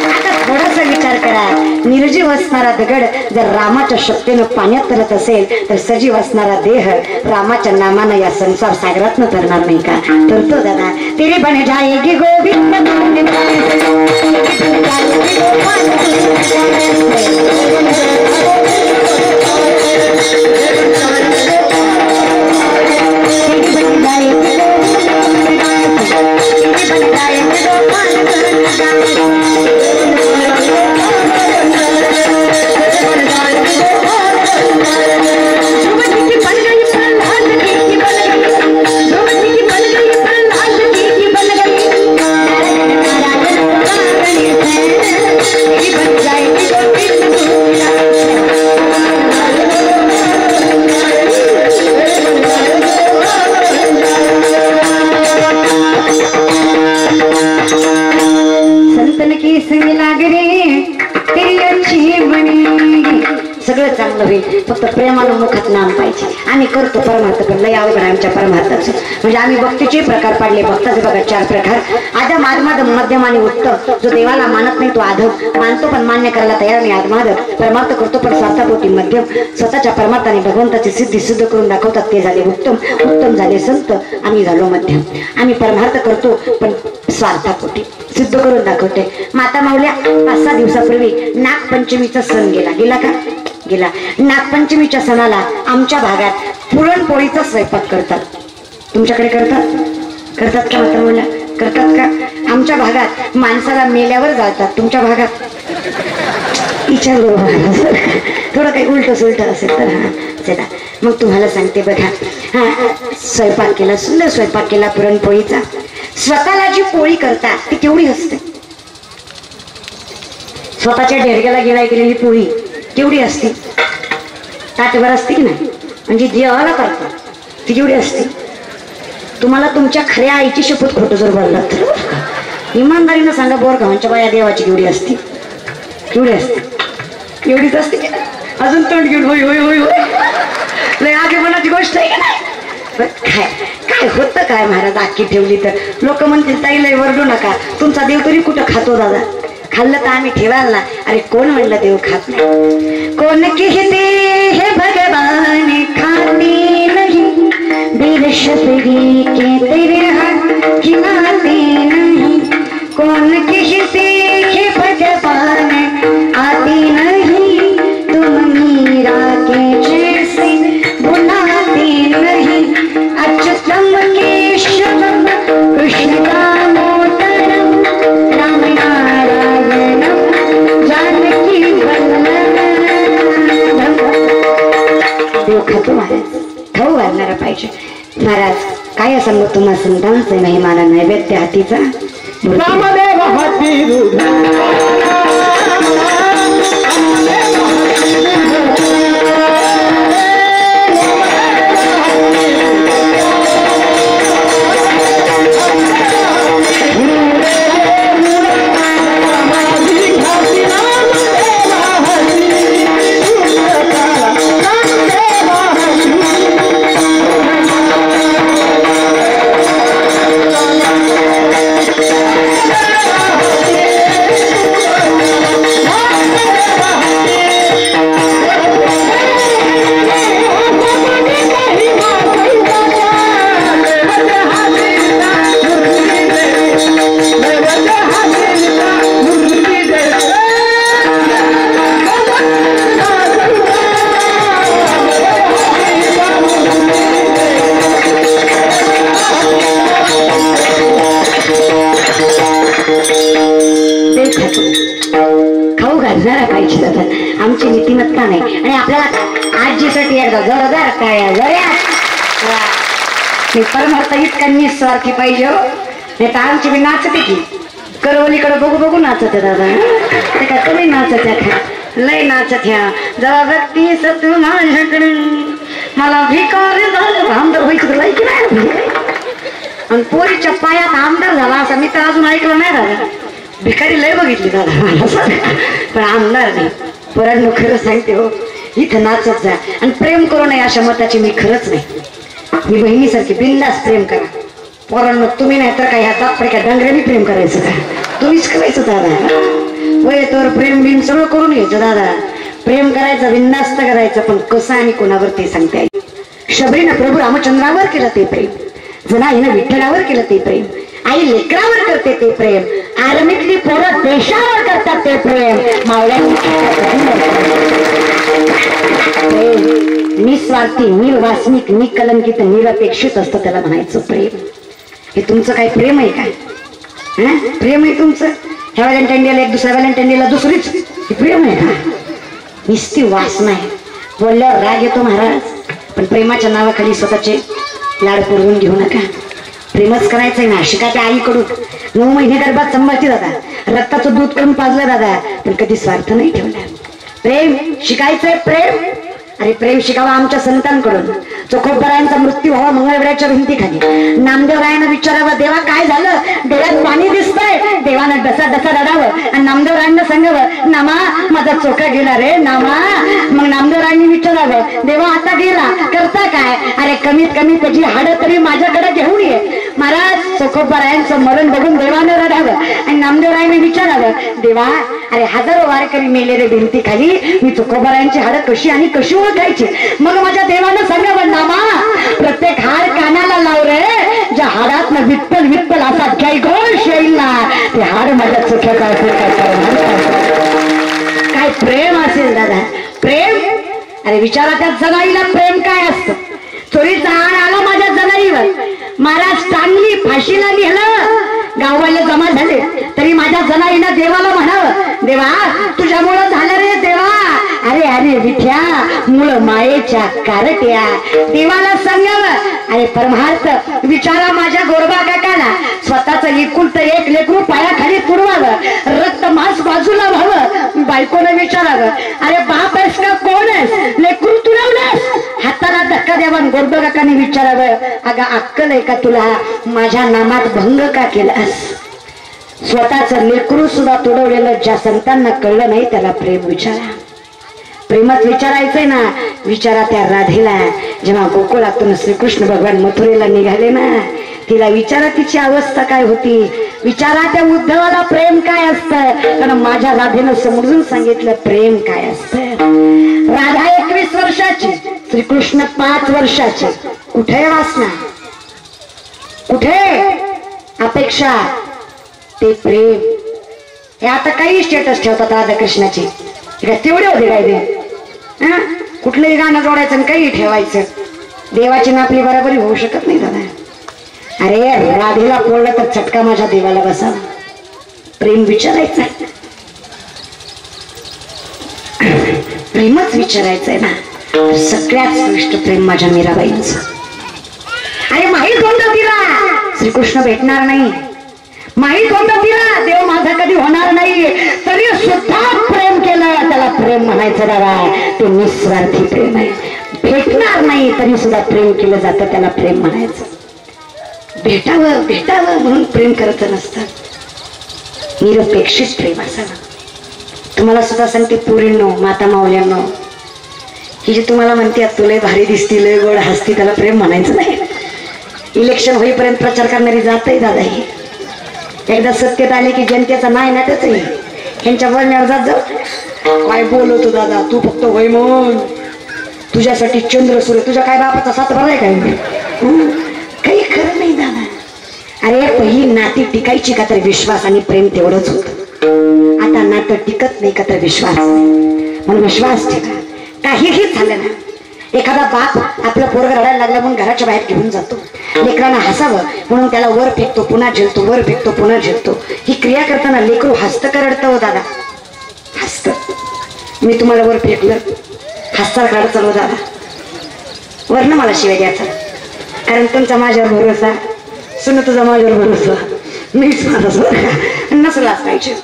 A: आता थोडासा विचार करा, निर्जीव असणारा दगड जर रामाच्या शक्तीनं पाण्यात तरत असेल तर सजीव असणारा देह रामाच्या नामानं या संसार सागरातनं तरणार नाही का. तरतो दादा तेरे बन जाएगी गोविंद सगळं चांगलं होईल, फक्त प्रेमानं मुखात नाम पाहिजे. आम्ही करतो परमार्थ, पण लय अवघड आमच्या परमार्थाचं. म्हणजे आम्ही भक्तीचे प्रकार पाडले. भक्ताचे बघा 4 प्रकार, आदम आदमादम मध्यम आणि उत्तम. जो देवाला मानत नाही तो आधम, मानतो पण मान्य करायला तयार नाही आदमादम. परमार्थ करतो पण स्वार्थापोटी मध्यम. स्वतःच्या परमार्थाने भगवंताची सिद्धी सिद्ध करून दाखवतात ते झाले उत्तम. उत्तम झाले संत, आम्ही झालो मध्यम. आम्ही परमार्थ करतो पण स्वार्थापोटी सिद्ध करून दाखवते. माता माऊल्या 5-6 दिवसापूर्वी नागपंचमीचा सण गेला का गेला. नागपंचमीच्या सणाला आमच्या भागात पुरणपोळीचा स्वयंपाक करतात. तुमच्याकडे करतात का माता माऊल्या, करतात का. आमच्या भागात माणसाला मेल्यावर जातात. तुमच्या भागात विचार थोडं काही उलट सुलट असेल तर हा चला मग तुम्हाला सांगते बघा. हा स्वयंपाक केला, सुंदर स्वयंपाक केला पुरणपोळीचा. स्वतःला जी पोळी करतात ती केवढी असते. स्वतःच्या ढेरग्याला गिळाई केलेली पोळी केवढी असते, ताटभर असते की नाही. म्हणजे देवाला करतात ती केवढी असते. तुम्हाला तुमच्या खऱ्या आईची शपथ खोटं जर बोललात तर इमानदारीनं सांगा, बोरगावांच्या बाया देवाची केवढी असते, केवढी असते, एवढीच असते. अजून तोंड घेऊन होय होय होय होय लय आगेपणाची गोष्ट आहे का नाही. काय काय होतं काय महाराज आखी ठेवली तर लोक म्हणतील ताई लय वरडू नका, तुमचा देव तरी कुठं खातो दादा. खाल्लं तर आम्ही ठेवाल ना. अरे कोण म्हणलं देव खात नाही. कोण कहते हे भगवान खाते नहीं, बिरशपरी के तेरे हाथ खिलाते नहीं. कोण कहते हे भगवान आते नहीं, तुम मीरा के जैसे बुलाते नहीं. अच्युतम केशवम कृष्ण दामोदरम राम नारायणम जानकी वल्लभम. देव खातो महाराज, खाऊ घालणारा पाहिजे. महाराज काय सांगू तुम्हाला, संतांचे नाही मला नैवेद्य हातीचा. सुद्धा नाही. आणि आपल्याला आजीसाठी एकदा जोरदार काय मी परमार्थ इतका निस्वार्थी पाहिजे हो. नाही तर आमची मी नाचते की करवलीकडे बघू बघू नाचते दादा. ते का तुम्ही नाचत खा लय नाचत ह्या जरा व्यक्ती सत माझ्याकडे मला भिकारी झालं आमदार व्हायचं लय की नाही. आणि पोरीच्या पायात आमदार झाला असं मी तर अजून ऐकलं नाही दादा. भिकारी लय बघितली दादा पण आमदार नाही. पोरांनो खरं सांगते हो इथं नाचत जा आणि प्रेम करू नये अशा मताची मी खरंच नाही. मी बहिणीसारखी बिनधास्त प्रेम करा. पोरांनो तुम्ही नाही तर काय ह्या तात्पडक्या डांगऱ्याने प्रेम करायचं का? तुम्हीच करायचं दादा. वय तर प्रेम बिम सगळं करून घ्यायचं दादा. प्रेम करायचं बिनधास्त करायचं पण कसं आणि कोणावर ते सांगते आई. शबरीनं प्रभू रामचंद्रावर केलं ते प्रेम. जनाईनं विठ्ठलावर केलं ते प्रेम. आई लेकरावर करते ते प्रेम. आर्मीतली पोरं देशावर करतात ते प्रेम. मावळ्या निस्वार्थी निर्वासनिक निकलंकित निरपेक्षित असतं त्याला म्हणायचं प्रेम. हे तुमचं काय प्रेम आहे काय? प्रेम आहे तुमचं? ह्या व्हॅलेंटाईन डेला एक दुसऱ्या व्हॅलेंटाईन डेला दुसरीच हे प्रेम आहे का? निस्ती वासना आहे. बोलल्यावर राग येतो महाराज पण प्रेमाच्या नावाखाली स्वतःचे लाड पुरवून घेऊ नका. प्रेमच करायचंय ना. शिका त्या आईकडून 9 महिने गर्भात सांभाळते दादा. रक्ताचं दूध करून पाजलं दादा पण कधी स्वार्थ नाही ठेवला. प्रेम शिकायचंय प्रेम. अरे प्रेम शिकावा आमच्या संतांकडून. चोखोबरायांचा मृत्यू व्हावा मंगळवेढ्याच्या भिंतीखाली. नामदेवरायांना विचारावं देवा काय झालं? डोळ्यात पाणी दिसतंय. देवानं डसा डसा रडावं आणि नामदेवरायांना सांगावं नामा माझा चोखा गेला रे नामा. मग नामदेवरायांनी विचारावं देवा आता गेला करता काय? अरे कमीत कमी त्याची हाडं तरी माझ्याकडे घेऊन ये. महाराज चोखोबरायांचं मरण बघून देवानं रडावं आणि नामदेवरायांनी विचारावं देवा अरे हजारो वारकरी मेले रे भिंतीखाली. मी चोखोबरायांची हाडं कशी आणि कशी ओळखायची? मग माझ्या देवानं सांगावं नामा प्रत्येक हाड कानाला लाव रे. ज्या हाडात विठ्ठल विठ्ठल असा जय घोष येईल ना ते हाड माझ्या चोख्या काय प्रेम असेल दादा. प्रेम अरे विचारा त्या जनाईला प्रेम काय असतं. चोरीचा हाड आला माझ्या जनाईवर. महाराज टांगली फाशीला नेलं. गाववाले जमा झाले तरी माझ्या जनाईनं देवाला म्हणावं देवा तुझ्यामुळं झालं रे देवा. अरे अरे विठ्या मूळ मायेच्या कारट्या. देवाला सांगावं अरे परमार्थ विचारा माझ्या गोरबा काकाला. स्वतःच एकुलत एक लेकरू पायाखाली तुडवावं. रक्त मांस बाजूला व्हावं. बायकोनं विचारावं अरे बाप आहेस का कोण आहेस? लेकरू तुडवलंस. हाताला धक्का द्यावा. गोरबा काकाने विचारावं अगं अक्कल आहे का तुला? माझ्या नामात भंग का केलास? स्वतःच लेकरू सुद्धा तुडवलेलं ज्या संतांना कळलं नाही त्याला प्रेम विचारा. प्रेमात विचारायचंय ना. विचारा त्या राधेला जेव्हा गोकुळातून श्रीकृष्ण भगवान मथुरेला निघाले ना तिला विचारा तिची अवस्था काय होती. विचारा त्या उद्धवाला प्रेम काय असतं. कारण माझ्या राधेनं समजून सांगितलं प्रेम काय असतं. राधा 21 वर्षाची श्रीकृष्ण 5 वर्षाचे. कुठे वासना कुठे अपेक्षा ते प्रेम. हे आता काही स्टेटस ठेवतात राधाकृष्णाची तेवढे होते काय ते. कुठलंही गाणं जोडायचं आणि काही ठेवायचं. देवाची ना आपली बरोबरी होऊ शकत नाही दादा. अरे राधेला पोळलं तर चटका माझ्या देवाला बसावा. प्रेम विचारायचं प्रेमच विचारायचंय ना. सगळ्यात श्रेष्ठ प्रेम माझ्या मीराबाईंचं. अरे माहीत होतं तिला श्रीकृष्ण भेटणार नाही. माहीत होतं तिला देव माझा कधी होणार नाही तरी सुद्धा प्रेम केलं. त्याला प्रेम म्हणायचं दादा. ते निस्वार्थी प्रेम आहे. भेटणार नाही तरी सुद्धा प्रेम केलं जातं त्याला प्रेम म्हणायचं. भेटावं भेटावं म्हणून प्रेम करत नसतं. निरपेक्षित प्रेम असावं. तुम्हाला सुद्धा सांगते पोरींनो माता मावल्यांनो ही जी तुम्हाला म्हणते तुला भारी दिसती लय गोड हसती त्याला प्रेम म्हणायचं नाही. इलेक्शन होईपर्यंत प्रचार करणारी जातही दादा. ही एकदा सत्तेत आले की जनतेचा नाही ना त्याच ह्यांच्या बोलण्यावर जात जाऊ. काय बोलवतो दादा तू फक्त होय म्हणून. तुझ्यासाठी चंद्र सूर्य तुझ्या काय बापाचा सात भराय काय काही खरं नाही दादा. अरे पहिली नाती टिकायची का तर विश्वास आणि प्रेम तेवढंच होत. आता नातं टिकत नाही का तर विश्वास नाही. म्हणून विश्वास ठेवा. काहीही झालं ना एखादा बाप आपलं पोरग रडायला लागला म्हणून घराच्या बाहेर घेऊन जातो. लेकरांना हसावं म्हणून त्याला वर फेकतो पुन्हा झेलतो वर फेकतो पुन्हा झेलतो. ही क्रिया करताना लेकरू हसतं का रडतं हो दादा? हसतं. मी तुम्हाला वर फेकलं हस्तार काढ चालू दादा वर्ण मला शिवाय द्यायचा कारण तुमचा माझ्यावर भरोसा सुन तुझा माझ्यावर भरोसा मीच माझा नसलाच पाहिजे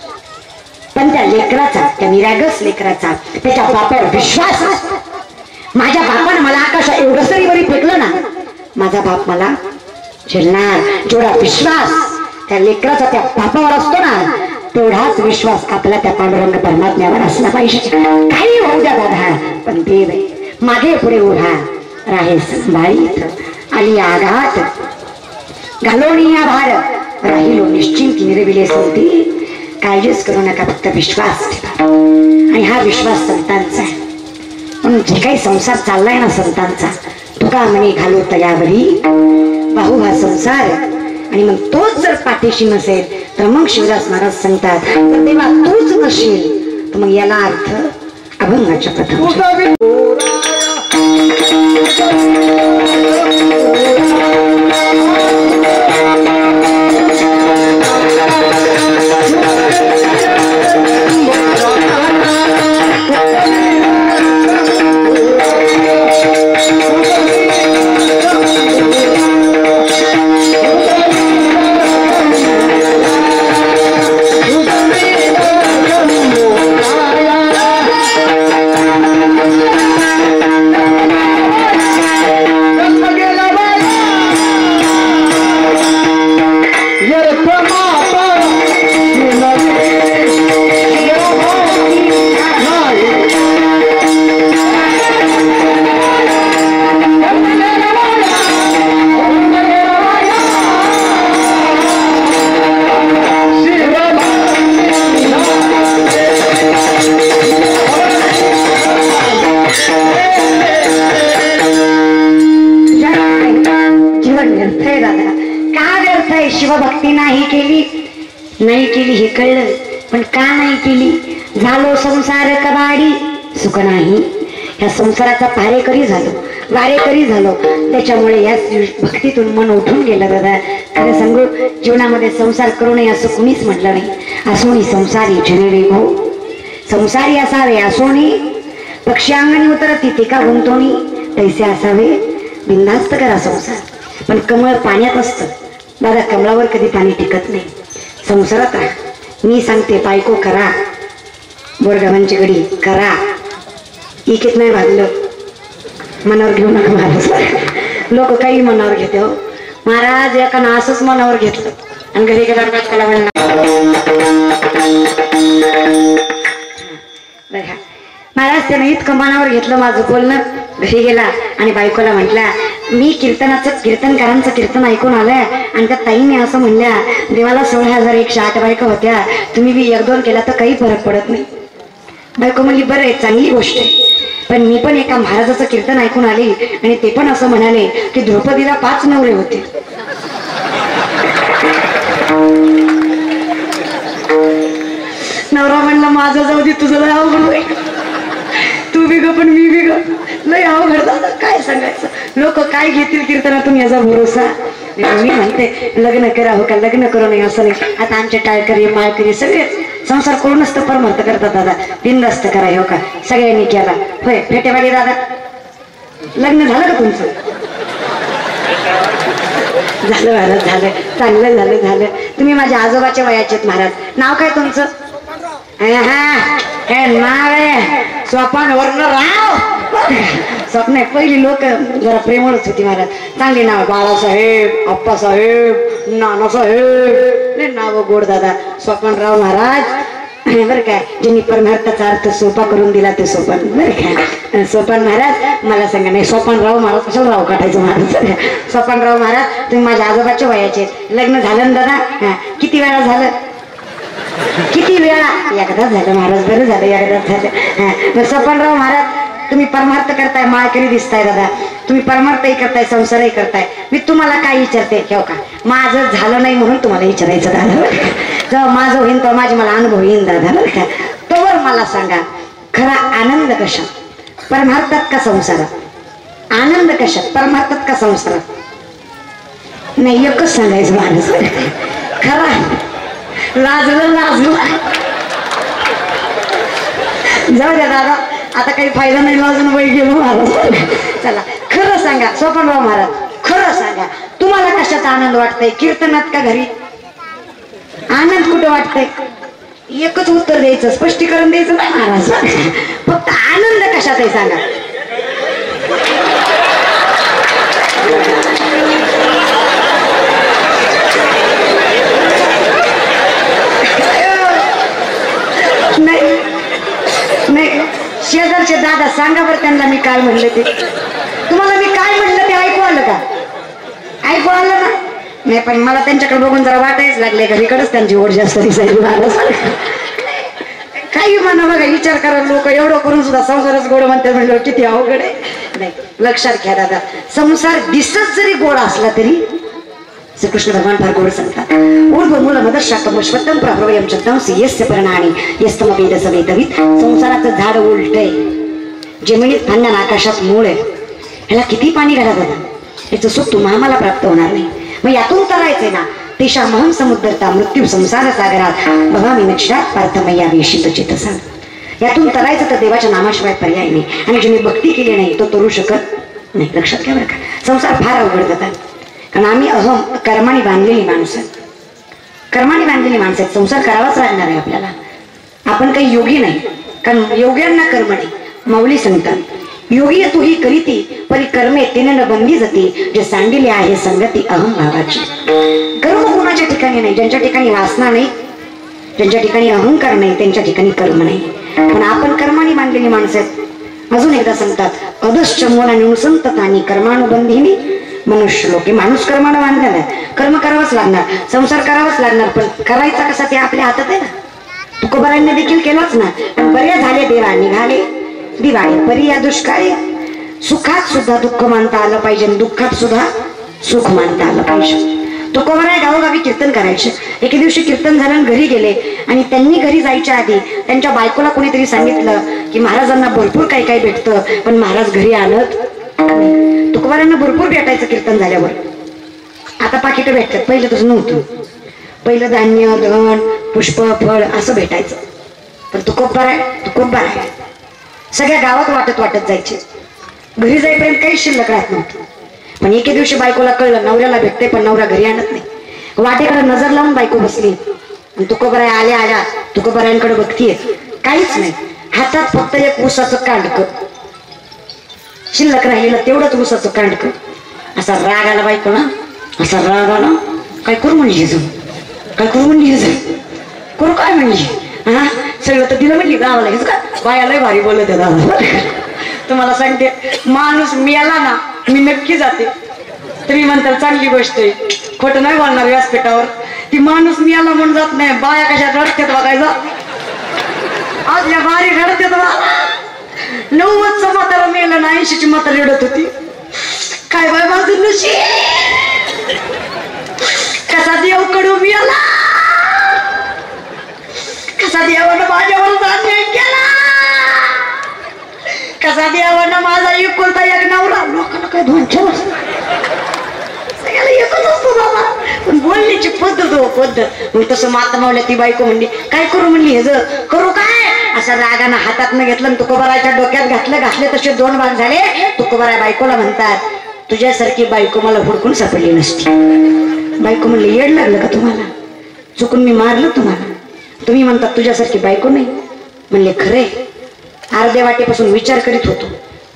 A: पण त्या लेकराचा त्या निरागस लेकराचा त्याच्या बापावर विश्वास माझ्या बापानं मला आकाशा एवढं सरी वरी फेकलं ना माझा बाप मला झेलणार जेवढा विश्वास त्या लेकराचा त्या बापावर असतो ना तेवढाच विश्वास आपला त्या पांडुरंग परमात्म्यावर असला पाहिजे काही होऊ द्या दादा पण देव मागे पुढे उभा राहे संभाळीत आली आघात घालोणी या भार राहिलो निश्चिंत निरविले सोती काळजीच करू नका फक्त विश्वास ठेवा आणि हा विश्वास संतांचा आहे म्हणून जे काही संसार चाललाय ना संतांचा तुका म्हणे घालो तयावरी बाहू हा संसार आणि मग तोच जर पाठीशी नसेल तर मग शिवदास महाराज सांगतात तर तेव्हा तूच नसेल तर मग याला अर्थ अभंगाच्या कथा शिवभक्ती नाही केली हे कळलं पण का नाही केली झालो संसार कबाडी सुख नाही या संसाराचा पारेकरी झालो त्याच्यामुळे या भक्तीतून मन उठून गेलं दादा खरं सांगू जीवनामध्ये संसार करू नये असं कुणीच म्हटलं नाही असोनी संसारी जनेवे भाऊ संसारी असावे असोनी पक्षी अंगणी उतरती ते का गुंतवणी पैसे असावे बिनधास्त करा संसार पण कमळ पाण्यात असतं दादा कमळावर कधी पाणी टिकत नाही संसारात राहा मी सांगते बायको करा बोरगावांची गडी करा इकेत नाही भागलं मनावर घेऊ नका महाराज लोक काही मनावर घेते हो महाराज एकानं असंच मनावर घेतलं आणि घरी गेला त्याला म्हणला महाराज त्यानं इतकं मनावर घेतलं माझं बोलणं घरी गेला आणि बायकोला म्हटला मी कीर्तनकारांचं कीर्तन ऐकून आलंय आणि त्या ताईने असं म्हणल्या देवाला 16,108 बायका होत्या तुम्ही बी 1-2 केला तर काही फरक पडत नाही बायको म्हणली बरं आहे चांगली गोष्ट आहे पण मी पण एका महाराजाचं कीर्तन ऐकून आली आणि ते पण असं म्हणाले की द्रौपदीला 5 नवरे होते नवरा म्हणला माझं जाऊ दे तुझं लय अवघड आहे तू बी ग पण मी बी ग लय अवघड दादा काय सांगायचं लोक काय घेतील कीर्तनातून याचा भरोसा मी म्हणते लग्न करा हो का लग्न करू नये असं नाही आता आमचे टाळकरी माळकरी सगळेच संसार करूनच तर परमार्थ करतात दादा बिनधास्त करा हो का सगळ्यांनी केला होय फेटेवाडी दादा लग्न झालं का तुमचं झालं महाराज झालं चांगलं झालं तुम्ही माझ्या आजोबाच्या वयाचे आहेत महाराज नाव काय तुमचं हे नाव आहे स्वपन वर्णराव स्वप्न पहिली लोक जरा प्रेमळच होती महाराज चांगली नाव बाळासाहेब अप्पासाहेब नानासाहेब नाव गोड दादा स्वपनराव महाराज बरं काय ज्यांनी परमार्थाचा अर्थ सोपा करून दिला ते सोपन बरं काय सोपन महाराज मला सांगा नाही स्वपनराव महाराज कशाला राव काढायचं महाराज स्वपनराव महाराज तुम्ही माझ्या आजोबाच्या वयाचे लग्न झालं ना दादा किती वेळा झालं किती वेळा एकदाच झालं महाराज बरं झालं एकदाच झालं स्वपनराव महाराज तुम्ही परमार्थ करताय माळकरी दिसताय दादा तुम्ही परमार्थही करताय संसारही करताय मी तुम्हाला काय विचारते ठेव का माझं झालं नाही म्हणून तुम्हाला विचारायचं दादा जेव्हा माझं होईन तेव्हा माझे मला अनुभव येईन दादा बरं का तोवर मला सांगा खरा आनंद कशात परमार्थात का संसारात आनंद कशात परमार्थात का संसारात नाही एकच सांगायचं माणूस खरा लाजलं जाऊ द्या दादा आता काही फायदा नाही अजून वय गेलो महाराज. चला खरं सांगा सोपानराव महाराज, खरं सांगा तुम्हाला कशात आनंद वाटतंय, कीर्तनात का घरी? आनंद कुठं वाटतंय? एकच उत्तर द्यायचं, स्पष्टीकरण द्यायचं नाही महाराज. फक्त आनंद कशात आहे सांगा. नाही नाही शेजारचे दादा सांगा बरं त्यांना मी काय म्हणलं ते. तुम्हाला मी काय म्हणलं ते ऐकू आलं का? ऐकू आलं ना? नाही पण मला त्यांच्याकडे बघून जरा वाटायच लागले, घरीकडेच त्यांची ओढ जास्त दिसायची. काही म्हणा बघा, विचार करा लोक एवढं करून सुद्धा संसारच गोड म्हणतात म्हणलं किती अवघड आहे. नाही लक्षात घ्या दादा, संसार दिसत जरी गोड असला तरी श्रीकृष्ण भगवान फार गोड सांगतात. ऊर्ध्व मूल मदशाकम श्वत्तम प्रभवयम चतंसी यस्य पर्णानी यस्तम वेद सवेदवित. संसाराचं झाड उलटय, जमिनीत फांद्या आकाशात मूळ आहे. ह्याला किती पाणी घाला दादा, याचं सुख तुम्हा आम्हाला प्राप्त होणार नाही. मग यातून करायचंय ना, तेषा महम समुद्रता मृत्यू संसार सागरात भवामी नक्षरात पार्थमय्या वेशित चेतसा. यातून करायचं तर देवाच्या नामाशिवाय पर्याय नाही. आणि ज्यांनी भक्ती केली नाही तो तरू शकत नाही. लक्षात घ्या बरं का, संसार फार अवघड जातात. कारण आम्ही अहम कर्माने बांधलेली माणसं, कर्माने बांधलेली माणसं आहेत. संसार करावाच लागणार आहे आपल्याला. आपण काही योगी नाही, कारण योग्यांना कर्म नाही. माऊली सांगतात योगी तू ही करीती परी कर्मे तिने न बंदी जाती, जे सांडिले आहे संगती अहम भावाची. कर्म कोणाच्या ठिकाणी नाही, ज्यांच्या ठिकाणी वासना नाही, ज्यांच्या ठिकाणी अहंकार नाही, त्यांच्या ठिकाणी कर्म नाही. पण आपण कर्माने बांधलेली माणसं आहेत. अजून एकदा सांगतात अदश्च मूल आणि संततानी कर्मानुबंधीनी मनुष्य लोक. माणूस कर्मानं बांधलेला आहे, कर्म करावंच लागणार, संसार करावाच लागणार. पण करायचा कसा ते आपल्या हातात आहे ना. तुकोबारांनी देखील केलंच ना. पण बऱ्या झाले देवा निघाले दिवाळे परी या दुष्काळी. सुखात सुद्धा दुःख मानता आलं पाहिजे, दुःखात सुद्धा सुख मानता आलं पाहिजे. तुकोबाराय गावोगावी कीर्तन करायचे. एके दिवशी कीर्तन झालं घरी गेले आणि त्यांनी घरी जायच्या आधी त्यांच्या बायकोला कोणीतरी सांगितलं की महाराजांना भरपूर काही काही भेटतं, पण महाराज घरी आणत. तुकोबारांना भरपूर भेटायचं कीर्तन झाल्यावर. आता पाकिटं भेटतात, पहिलं तसं नव्हतं. पहिलं धान्य धन पुष्प फळ असं भेटायचं. पण तुकोबाराय सगळ्या गावात वाटत वाटत जायचे. घरी जाईपर्यंत काही शिल्लक राहत नव्हतं. पण एके दिवशी बायकोला कळलं नवऱ्याला भेटते पण नवरा घरी आणत नाही. वाटेकडे नजर लावून बायको बसली. तुकोबाराय आल्या आल्या तुकोबारायांकडे बघतीये, काहीच नाही. हातात फक्त एक ऊसाचं कांडकं शिल्लक राहिलेलं, तेवढंच ऊसाचं कांडकं. असा राग आला बायकोला, असा राग आला. काय करू म्हणली जाऊ, काय करू म्हणली जाऊ, करू काय म्हणली. हा सगळं तर दिलं म्हणली गावाला हेच का. बायालाही भारी बोलत आहे दादा. तुम्हाला सांगते माणूस मिळाला ना मी नक्की जाते. तुम्ही म्हणता चांगली गोष्ट आहे, खोटं नाही बोलणार व्यासपीठावर. ती माणूस मिळाला म्हणून जात नाही. बाया कशा रडतात बघायचा, आजल्या भारी रडतात बा. 90चं म्हातारा मेलं ना, 80ची म्हातारी रडत होती. काय बाय माझं नशीब, कसा देव कडू मिळाला, कसा देवानं माझ्यावर अन्याय केला, कसा देवानं माझा एकुलता एक नवरा. लोकांना काय दोन चार सगळ्याला एकच असतो बाबा, पण बोलण्याची पद्धत हो पद्धत. मग तसं माता मावल्या ती बायको म्हणली काय करू म्हणली, हे जर करू काय. असा रागानं हातातनं घेतलं तुकोबाराच्या डोक्यात घातले तसे 2 भाग झाले. तुकोबारा बायकोला म्हणतात तुझ्यासारखी बायको मला हुडकून सापडली नसती. बायको म्हणली येड लागलं का तुम्हाला, चुकून मी मारलं तुम्हाला. तुम्ही म्हणतात तुझ्यासारखी बायको नाही. म्हणले खरे, अर्ध्या वाटेपासून विचार करीत होतो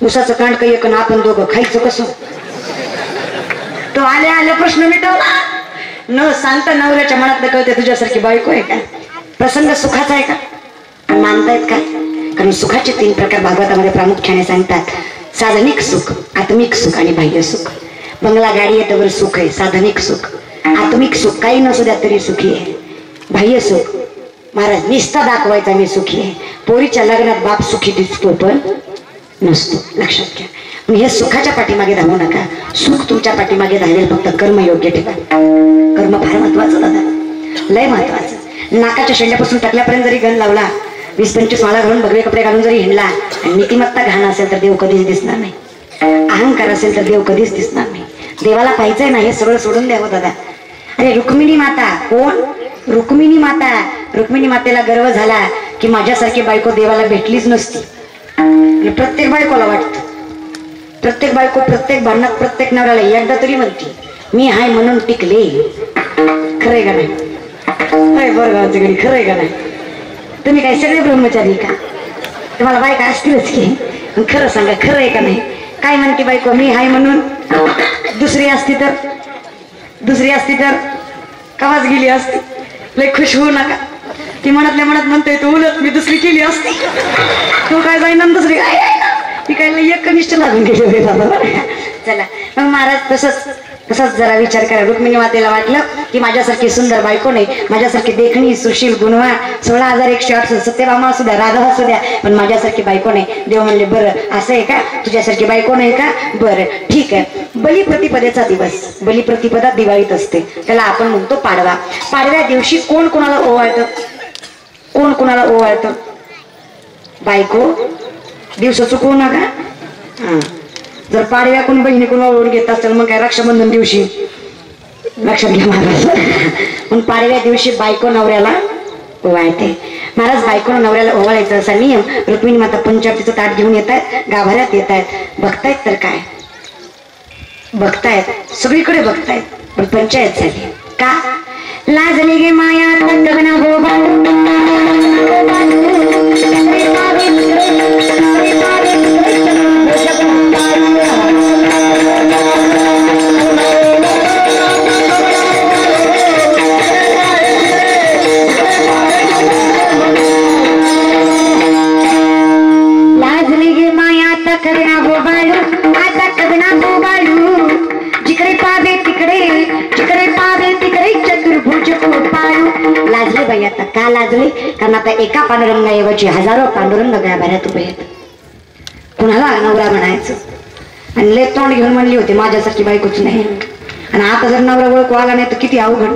A: उसाचं कांडकं एक ना आपण दोघं खायचं कसं. तो आल्या आल्या प्रश्न मिटवला. न सांगता नवऱ्याच्या मनातलं कळते तुझ्यासारखी बायको आहे का. प्रसंग सुखाचा आहे का, मानतायत काय. कारण सुखाचे 3 प्रकार भागवतामध्ये प्रामुख्याने सांगतात. साधनिक सुख, आत्मिक सुख आणि बाह्य सुख. बंगला गाडी आहे त्यावर सुख आहे, साधनिक सुख. आत्मिक सुख काही नसू द्या तरी सुखी आहे. बाह्य सुख महाराज निस्ता दाखवायचा मी सुखी आहे. पोरीच्या लग्नात बाप सुखी दिसतो पण नसतो. लक्षात घ्या. हे सुखाच्या पाठीमागे धावू नका, सुख तुमच्या पाठीमागे धावेल. फक्त कर्म योग्य ठेवा. कर्म फार महत्वाचं दादा, लय महत्वाचं. नाकाच्या शेंड्यापासून टाकल्यापर्यंत जरी गण लावला, 20-25 माळा घालून भगवे कपडे घालून जरी हिंडला आणि नीतिमत्ता घाण असेल तर देव कधीच दिसणार नाही. अहंकार असेल तर देव कधीच दिसणार नाही. देवाला पाहिजे ना हे सगळं सोडून द्यावं दादा. अरे रुक्मिणी माता कोण, रुक्मिणी माता. रुक्मिणी मातेला गर्व झाला की माझ्यासारखी बायको देवाला भेटलीच नसती. प्रत्येक बायकोला वाटतं, प्रत्येक बायको प्रत्येक भांडणात प्रत्येक नवऱ्याला एकदा तरी म्हणते मी हाय म्हणून टिकले. खरंय का नाही? बरं घरी खरंय का नाही? तुम्ही काय सगळे ब्रह्मचारी का? तुम्हाला बायका असतीलच की. खरं सांगा, खरं आहे का नाही? काय म्हणते बायको मी हाय म्हणून? दुसरी असती तर कवाच गेली असती. लय खुश होऊ नका. ती मनातल्या मनात म्हणतोय तू उलट मी दुसरी केली असती. तू काय जाईना दुसरी काय ती काय लय एक कनिष्ठ लागून गेली. चला मग महाराज तसंच जरा विचार करा. रुक्मिणी मातेला वाटलं की माझ्यासारखी सुंदर बायको नाही, माझ्यासारखी देखणी सुशील गुणवान 16,108 सत्यभामा असू द्या, राधा असू द्या, पण माझ्यासारखी बायको नाही. देव म्हणले बरं असं आहे का, तुझ्यासारखी बायको नाही का? बरं ठीक आहे. बलिप्रतिपदेचा दिवस, बलिप्रतिपदा दिवाळीत असते, त्याला आपण म्हणतो पाडवा. पाडव्या दिवशी कोण कोणाला ओवाळतं? बायको. दिवस चुकवू नका. हा, जर पाडव्याकडून बहिणीकडून ओळून घेत असेल मग काय रक्षाबंधन दिवशी लक्षात घ्या महाराज. पण पाडव्या दिवशी बायको नवऱ्याला ओवाळते. महाराज बायकोनं नवऱ्याला ओवाळायचा असा नियम. रुक्मिणी माता पंचामृतीचं ताट घेऊन येत आहेत, गाभाऱ्यात येत आहेत. बघतायत तर काय बघतायत, सगळीकडे बघतायत, पण पंचायत झाली का? लाजली गे माया तंगना गोबा आता का लाजली? कारण आता एका पांडुरंगाऐवजी हजारो पांडुरंग गाभाऱ्यात उभे आहेत. कुणाला नवरा म्हणायचं? आणि लय तोंड घेऊन म्हणली होती माझ्यासारखी बायकोच नाही. आणि आता जर नवरा ओळखू आला नाही तर किती अवघड.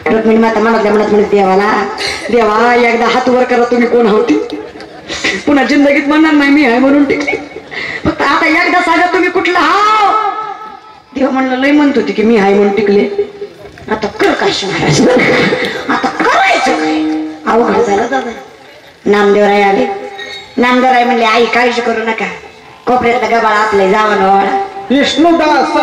A: रुक्मिणी माता मनातल्या मनात म्हणत देवा एकदा हात वर करा तुम्ही कोण होती. पुन्हा जिंदगीत म्हणणार नाही मी आहे म्हणून टिकली. फक्त आता एकदा सांगा तुम्ही कुठला हाव. देव म्हणलं लय म्हणत होती की मी आहे म्हणून टिकले. आता कर काशी महाराज, आता करायचं काय? अवघड झालं दादा. नामदेवराय आले. नामदेवराय म्हणले आई काळजी करू नका, कोपऱ्यातला गबाळा आपले जावं वाळा. विष्णुदास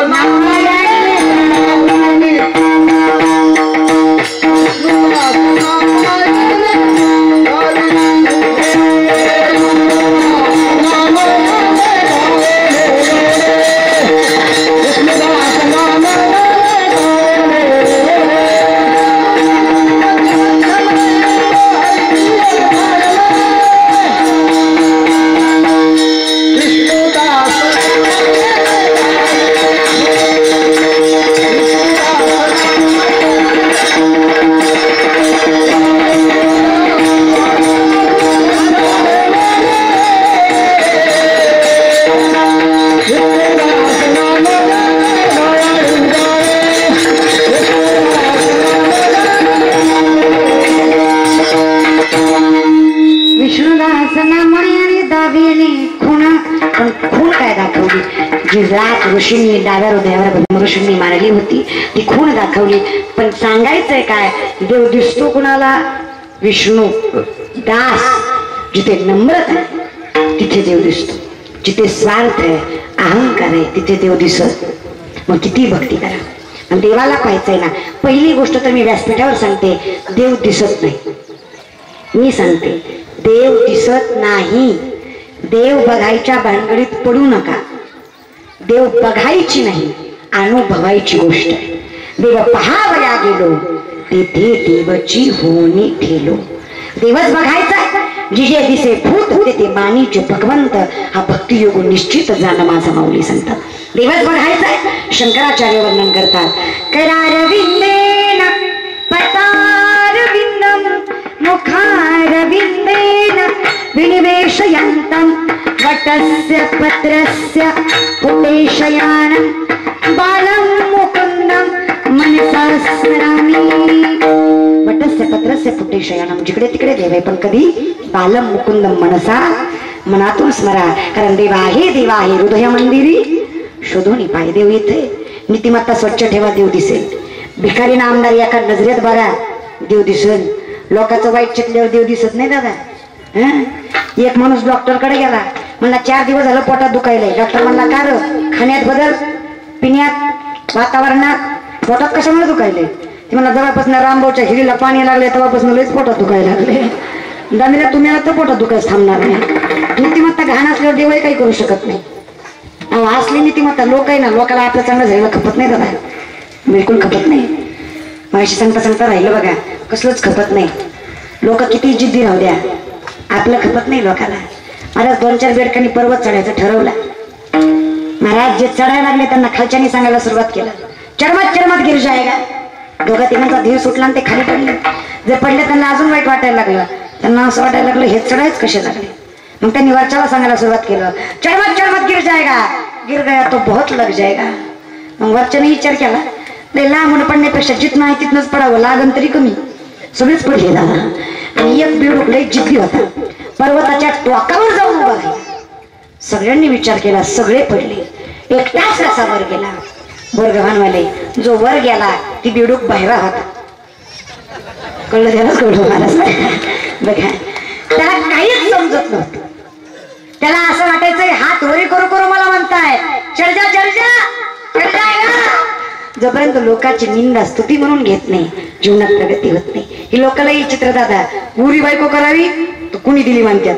A: ऋषींनी डाव्या हृदयावर ऋषींनी मारली होती ती खूण दाखवली. पण सांगायचंय काय? देव दिसतो कुणाला? विष्णू दास. जिथे नम्रता आहे तिथे देव दिसतो, जिथे स्वार्थ आहे अहंकार आहे तिथे देव दिसत. मग किती भक्ती करा. आणि देवाला पाहायचंय ना. पहिली गोष्ट तर मी व्यासपीठावर सांगते, देव दिसत नाही. मी सांगते देव दिसत नाही. देव बघायच्या भानगडीत पडू नका. देव बघायची नाही, अनुभवायची गोष्ट आहे. देव पहावया गेलो तेथे देवची होणी ठेलो. देवच बघायचा, जिजे दिसे भूत तेथे मानीचे भगवंत. हा भक्तियोग निश्चित जाणं माझा माऊली संत. देवच बघायचा. शंकराचार्य वर्णन करतात, करारविंदेन पतारविंदम मुखारविंदेन विनिवेशयन्तं वटस्य पत्रस्य पुटेशयानं बालं मुकुन्दं मनसा स्मरामि. वटस्य पत्रस्य पुटेशयानं, जिकडे तिकडे देव आहे, पण कधी बालं मुकुंदम मनसा, मनातून स्मरा. कारण देव आहे हृदय मंदिरी शोधून पाय. देव इथे. नीतिमत्ता स्वच्छ ठेवा, देव दिसेल. भिकारी नामदार एका नजरेत बघा, देव दिसेल. लोकांचं वाईट चितल्यावर देव दिसत नाही दादा. एक माणूस डॉक्टरकडे गेला, म्हणला 4 दिवस झालं पोटात दुखायलंय. डॉक्टर म्हणला का रे, खाण्यात बदल, पिण्यात, वातावरणात, पोटात कशामुळे दुखायले? ते म्हणला जेव्हापासून रामभाऊच्या हिरीला पाणी लागले तेव्हापासून लयच पोटात दुखायला लागले. दामिला तुम्ही आता पोटात दुखायच थांबणार नाही. नीतिमत्ता घाण असल्यावर देवही काही करू शकत नाही. असली नीतिमत्ता लोक आहे ना, लोकाला आपलं चांगलं झालेलं खपत नाही दादा, बिलकुल खपत नाही. माझी सांगता सांगता राहिलं बघा, कसलंच खपत नाही. लोक किती जिद्दी राहू द्या, आपलं खपत नाही लोकाला. महाराज 2-4 बेडकांनी पर्वत चढायचं ठरवला. महाराज जे चढायला लागले त्यांना खालच्यानी सांगायला सुरुवात केलं, चढमत चढमत गिर जाएगा. 2-3 धीर सुटला आणि ते खाली पडले. जे पडले त्यांना अजून वाईट वाटायला लागलं. त्यांना असं वाटायला लागलं हे चढायच कसे लागले. मग त्यांनी वरच्याला सांगायला सुरुवात केलं, चढमत चढमत गिर जाएगा, गिर गया तो बहुत लग जाएगा. मग वरच्याने विचार केला, लांबून पडण्यापेक्षा जिथं आहे तिथनंच पडावं, लागन तरी कमी. सगळेच पडले दादा. आणि एक बेडूक लय जिद्दी होता, पर्वताच्या टोकावर जाऊन उभा राहिला. सगळ्यांनी विचार केला, सगळे पडले. एकटाच कसा वर गेला. वर्गवानवाले जो वर गेला ती बेडूक बाहेर होता. कळलं त्यालाच कळलं महाराज बघा. त्याला काहीच समजत नव्हतं. त्याला असं वाटायचंय हात वरी करू करू मला म्हणताय चढ जा चढ जा चढ जा. जोपर्यंत लोकांची निंदा स्तुती म्हणून घेत नाही जीवनात प्रगती होत नाही. ही लोकांनाही चित्र दादा, पुरी बायको करावी तर कुणी दिली म्हणतात,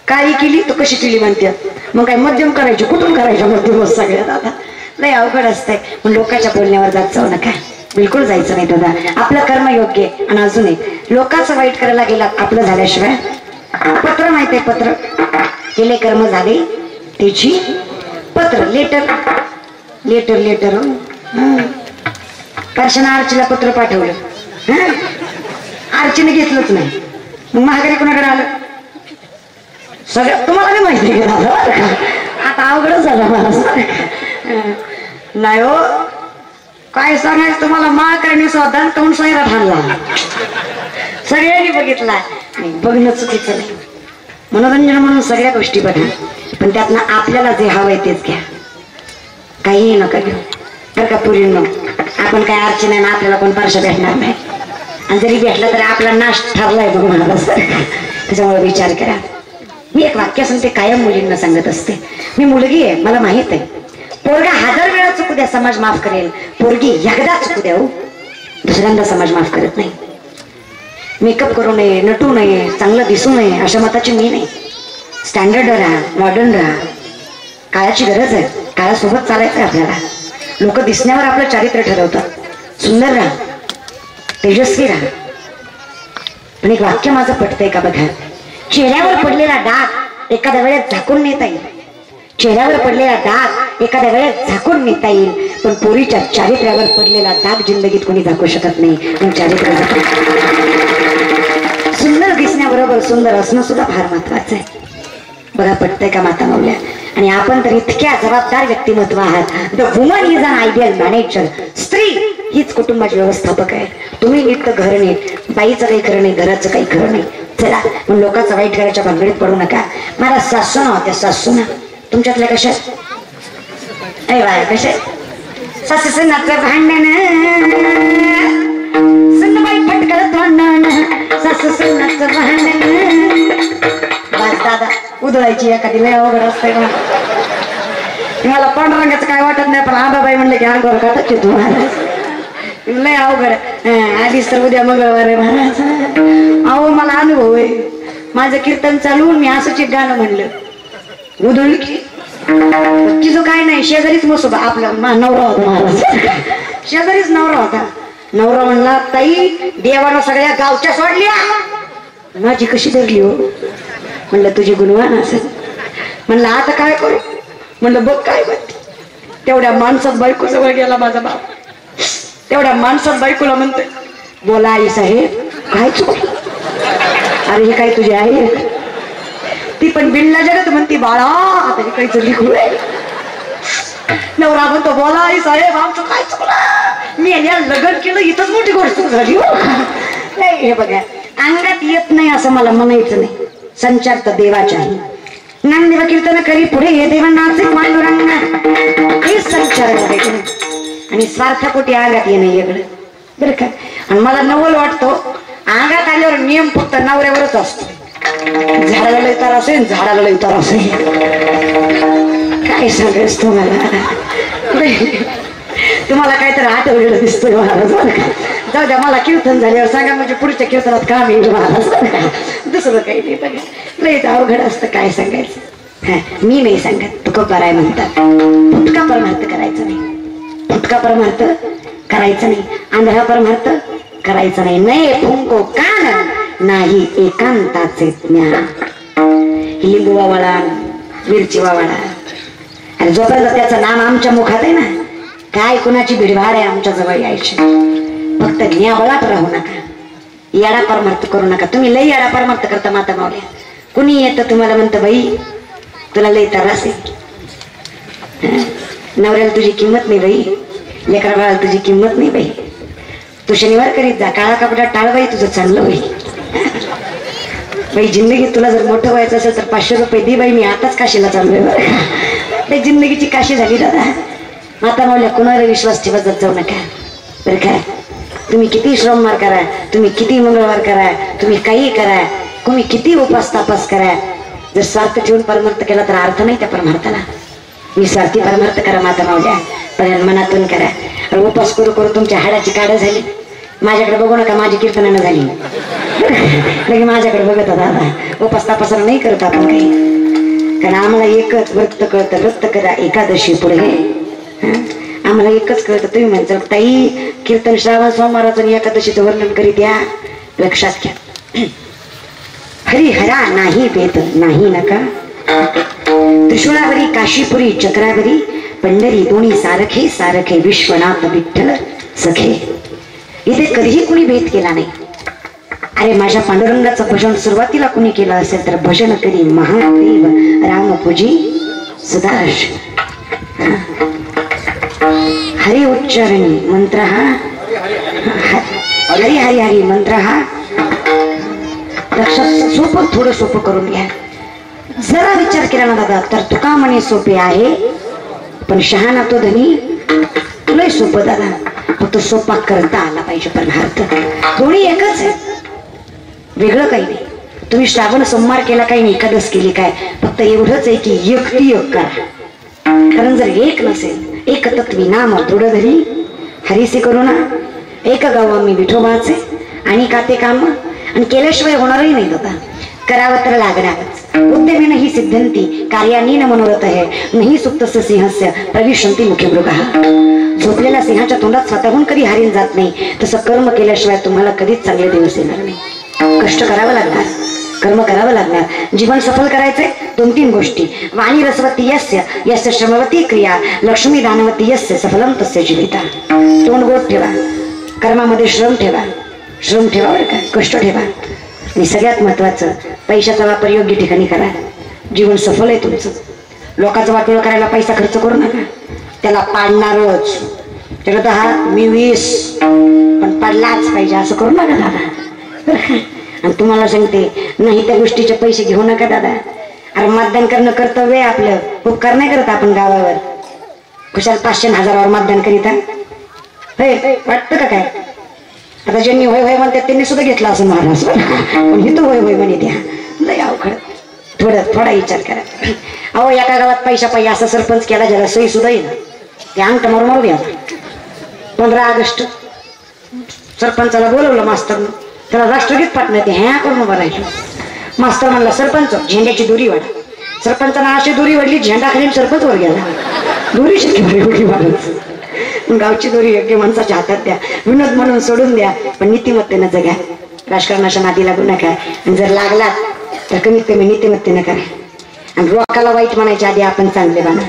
A: काही केली तर कशी केली म्हणतात. मग काय मध्यम करायची, कुठून करायचं मध्यम सगळ्या दादा. लय अवघड असतंय. पण लोकांच्या बोलण्यावर जात जाऊ नका, बिलकुल जायचं नाही दादा. आपलं कर्म योग्य आणि अजून एक लोकांचं वाईट करायला गेला आपलं झाल्याशिवाय. पत्र माहित आहे, पत्र केले कर्म झाले त्याची पत्र, लेटर लेटर लेटर. कर्षणा आर्चीला पत्र पाठवलं, आर्चीने घेतलंच नाही. मग महागारी कोणाकडे आलं सगळं तुम्हाला नाही माहिती गेला. आता अवघडच झालं मला. नाही हो, काय सांगायचं तुम्हाला, महाकारीने स्वतः तोंड सोयरा थांबला. सगळ्यांनी बघितला. बघणं चुकीचं नाही, मनोरंजन म्हणून सगळ्या गोष्टी बघा, पण त्यातनं आपल्याला जे हवंय तेच घ्या, काहीही नका घेऊ बरं का पुरींनो. आपण काय अर्चना नाही ना, आपल्याला कोण पार्श्व भेटणार नाही. आणि जरी भेटलं तरी आपला नाश ठरलाय बघ म्हणाला. त्याच्यामुळे विचार करा. मी एक वाक्य सांगते, कायम मुलींना सांगत असते. मी मुलगी आहे, मला माहित आहे पोरगा 1000 वेळा चुकू द्या समाज माफ करेल, पोरगी एकदा चुकू द्या हो, दुसऱ्यांदा समाज माफ करत नाही. मेकअप करू नये, नटू नये, चांगलं दिसू नये अशा मताची मी नाही. स्टँडर्ड राहा, मॉडर्न राहा. काळाची गरज आहे, काळासोबत चालायचं आहे आपल्याला. लोक दिसण्यावर आपलं चारित्र्य ठरवतात. सुंदर राहा, तेजस्वी राहा. पण एक वाक्य माझं पटतंय का बघा, चेहऱ्यावर पडलेला डाग एखाद्या वेळेत झाकून नेता येईल. चेहऱ्यावर पडलेला डाग एखाद्या वेळेत झाकून नेता येईल, पण पोरीच्या चारित्र्यावर पडलेला डाग जिंदगीत कोणी झाकू शकत नाही. पण चारित्र्य सुंदर दिसण्याबरोबर सुंदर असणं सुद्धा फार महत्वाचं आहे. बघा पटतंय का माता माऊल्या. आणि आपण तर इतक्या जबाबदार व्यक्तिमत्व आहात. The woman is an ideal manager. स्त्री हीच कुटुंबाची व्यवस्थापक आहे. तुम्ही नीट घर नीट, बाईचं काही खरं नाही, घराचं काही खरं नाही. चला पण लोकांचं वाईट करायच्या भानगडीत पडू नका. मला सासू ना होत्या, सासू ना तुमच्यातल्या कशा अरे बाय कशा सासू सुनाचं भांडण, सुनबाई फटकत भांडण, सासू सुनाचं भांडण. बस दादा उधळायची एखादी लय अवघड असते का. मला पांढरंगाचं काय वाटत नाही, पण आबाबाई म्हणलं की अंगावर काटच येतो महाराज. लय अवघड. आधीच तर उद्या मंगळवार आहे महाराज. अहो मला अनुभव आहे. माझं कीर्तन चालून मी असंच एक गाणं म्हणलं, उधळली की तिचं काय नाही, शेजारीच मसोबा आपला नवरा होता महाराज. शेजारीच नवरा होता. नवरा म्हणला ताई देवानं सगळ्या गावच्या सोडल्या, माझी कशी धरली हो. म्हणलं तुझी गुणवान असेल. म्हणलं आता काय करू. म्हणलं बघ काय म्हणते. तेवढ्या माणसात बायको जवळ गेला माझा बाप. तेवढ्या माणसात बायकोला म्हणते बोला आई साहेब काय चुकलं. अरे हे काय तुझी आई. ती पण बिल्ला जगत म्हणती बाळा आता हे काही लिखू आहे. नवरा म्हणतो बोला आई साहेब आमचं काय चुकलं. मी या लग्न केलं इथंच मोठी गोष्ट झाली हो. नाही हे बघा अंगात येत नाही असं मला म्हणायचं नाही. संचार तर देवाचा आहे. नामदेव कीर्तन करी पुढे हे देवा नाचे पांडुरंग हे संचार आणि स्वार्थपोटी अंगात येणं वेगळं बरं का. आणि मला नवल वाटतो अंगात आल्यावर नियम फक्त नवऱ्यावरच असतो. झाडाला लय तर असेल, झाडाला लय तर असेल. काय सांगायच तुम्हाला, तुम्हाला काहीतरी आठवलेलं दिसतोय महाराज. जाऊ द्या, मला कीर्तन झाल्यावर सांगा, म्हणजे पुढच्या कीर्तनात काम येईल महाराज. दुसरं काही नाही बघा, लय अवघड असतं, काय सांगायचं. मी नाही सांगत, तुकोबाराय म्हणतात फुटका परमार्थ करायचा नाही, फुटका परमार्थ करायचं नाही, आंधळा परमार्थ करायचं नाही. नये फुंको कान नाही एकांताचे ज्ञान. लिंबू वावळा, मिरची वावळा, आणि जोपर्यंत त्याचं नाम आमच्या मुखात आहे ना, काय कुणाची भिडभाड आहे आमच्या जवळ यायची. फक्त ज्ञाबळात राहू नका, येडा परमार्थ करू नका. तुम्ही लई येडा परमार्थ करता माता मावल्या. कुणी येतं तुम्हाला म्हणतं बाई तुला लई त्रास आहे, नवऱ्याला तुझी किंमत नाही बाई, लेकरा बाळाला तुझी किंमत नाही बाई, तू शनिवार करीत जा, काळा कपडा टाळ बाई, तुझं चांगलं बाई. बाई जिंदगी तुला जर मोठं व्हायचं असेल तर 500 रुपये दे बाई, मी आताच काशीला चाललोय. बाई जिंदगीची काशी झाली दादा. माता मावल्या कुणाला विश्वास ठेवत जात जाऊ नका बरं काय. तुम्ही किती श्रमवार करा, तुम्ही किती मंगळवार करा, तुम्ही काही करा, तुम्ही किती उपास तापास करा, जर स्वार्थ ठेवून परमार्थ केला तर अर्थ नाही त्या परमार्थाला. निस्वार्थी परमार्थ करा माता मावल्या, पण मनातून करा. उपास करू करू तुमच्या हाडाची काढ झाली. माझ्याकडे बघू नका, माझी कीर्तनानं झाली लगे माझ्याकडे बघत दादा. उपास तापासाला नाही करत आपण काही, कारण आम्हाला एकच व्रत कळतं, व्रत करा एकादशी पुढे. आम्हाला एकच कळतं. तुम्ही म्हणता ताई कीर्तन श्रावण सोमवाराचं आणि एकादशीचं वर्णन करीत या, लक्षात घ्या. हरिहरा नाही भेद नाही नका. त्रिशूळावरी काशीपुरी चक्रावरी पंढरी दोन्ही सारखे सारखे विश्वनाथ विठ्ठल सखे. इथे कधीही कुणी भेद केला नाही. अरे माझ्या पांडुरंगाचं भजन सुरुवातीला कुणी केलं असेल तर भजन करी महादेव रामपूजी सुदाश. हरि उच्चारणी मंत्र हा, हरी हरी हरी मंत्र हा लक्षात. सोपं थोडं सोपं करून घ्या. जरा विचार केला ना दादा तर तुका म्हणे सोपे आहे, पण शहाणा तो धनी तुला सोपं दादा. फक्त सोपा करता आला पाहिजे. पण अर्थ दोन्ही एकच आहे, वेगळं काही नाही. तुम्ही श्रावण सोमवार केला काही नाही, एकादश केली काय, फक्त एवढंच आहे की एकटी योग करा. कारण जर एक नसेल, एक तत्वी नाम दृढ धरी हरिसे करुणा, एक गाव मी विठोबाचे आणि का ते काम, आणि केल्याशिवाय होणारही नाही दादा. करावं तर लागणारच. उद्यमेन ही सिद्धंती कार्यानी न मनोरथ है, नाही सुप्तस्य सिंहस्य प्रविशंती मुखे मृगः. झोपलेल्या सिंहाच्या तोंडात स्वतःहून कधी हारीन जात नाही, तसं कर्म केल्याशिवाय तुम्हाला कधीच चांगले दिवस येणार नाही. कष्ट करावं लागणार, कर्म करावं लागणार. जीवन सफल करायचंय 2-3 गोष्टी. वाणी रसवती यस्य यस्य श्रमवती क्रिया, लक्ष्मी दानवती यस्य सफलम तस्य जीविता. तोंड गोड ठेवा, कर्मामध्ये श्रम ठेवा, श्रम ठेवा बरं का, कष्ट ठेवा. आणि सगळ्यात महत्वाचं पैशाचा वापर योग्य ठिकाणी करा. जीवन सफल आहे तुमचं. लोकांचं वाटोळं करायला पैसा खर्च करू नका, त्याला पाडणारच. त्याला 10 मी 20 पण पडलाच पाहिजे असं करू नका दादा. आणि तुम्हाला सांगते नाही त्या गोष्टीचे पैसे घेऊ नका दादा. अरे मतदान करणं कर्तव्य आहे आपलं, उपकार नाही करत आपण गावावर. कुशाल 500-1000वर मतदान करीत वाटतं का काय. आता ज्यांनी होय होय म्हणतात त्यांनी सुद्धा घेतला असं महाराज, पण ही तो होय होय म्हणे द्या. लय अवघड. थोडा विचार करा. अहो एका गावात पैसा पाहिजे असा सरपंच केला, ज्याला सही सुद्धा येईल ते अंगठ मारू द्या. 15 ऑगस्ट सरपंचाला बोलवलं मास्तर, त्याला राष्ट्रगीत पाठवण्यात ह्या करून उभं राहिलं. मास्तर म्हणला सरपंच झेंड्याची दोरी वाढ. सरपंचानं अशी दोरी वाढली, झेंडा खाली सरपंच वर गेला. दोरी शक्य उडी वाढत. गावची दोरी योग्य माणसाच्या हातात द्या, विनोद म्हणून सोडून द्या, पण नीतिमत्तेनं जगा. राजकारणाच्या नादी लागू नका. आणि जर लागला तर कमीत कमी नीतिमत्तेनं करा. आणि लोकाला वाईट म्हणायच्या आधी आपण चांगले बना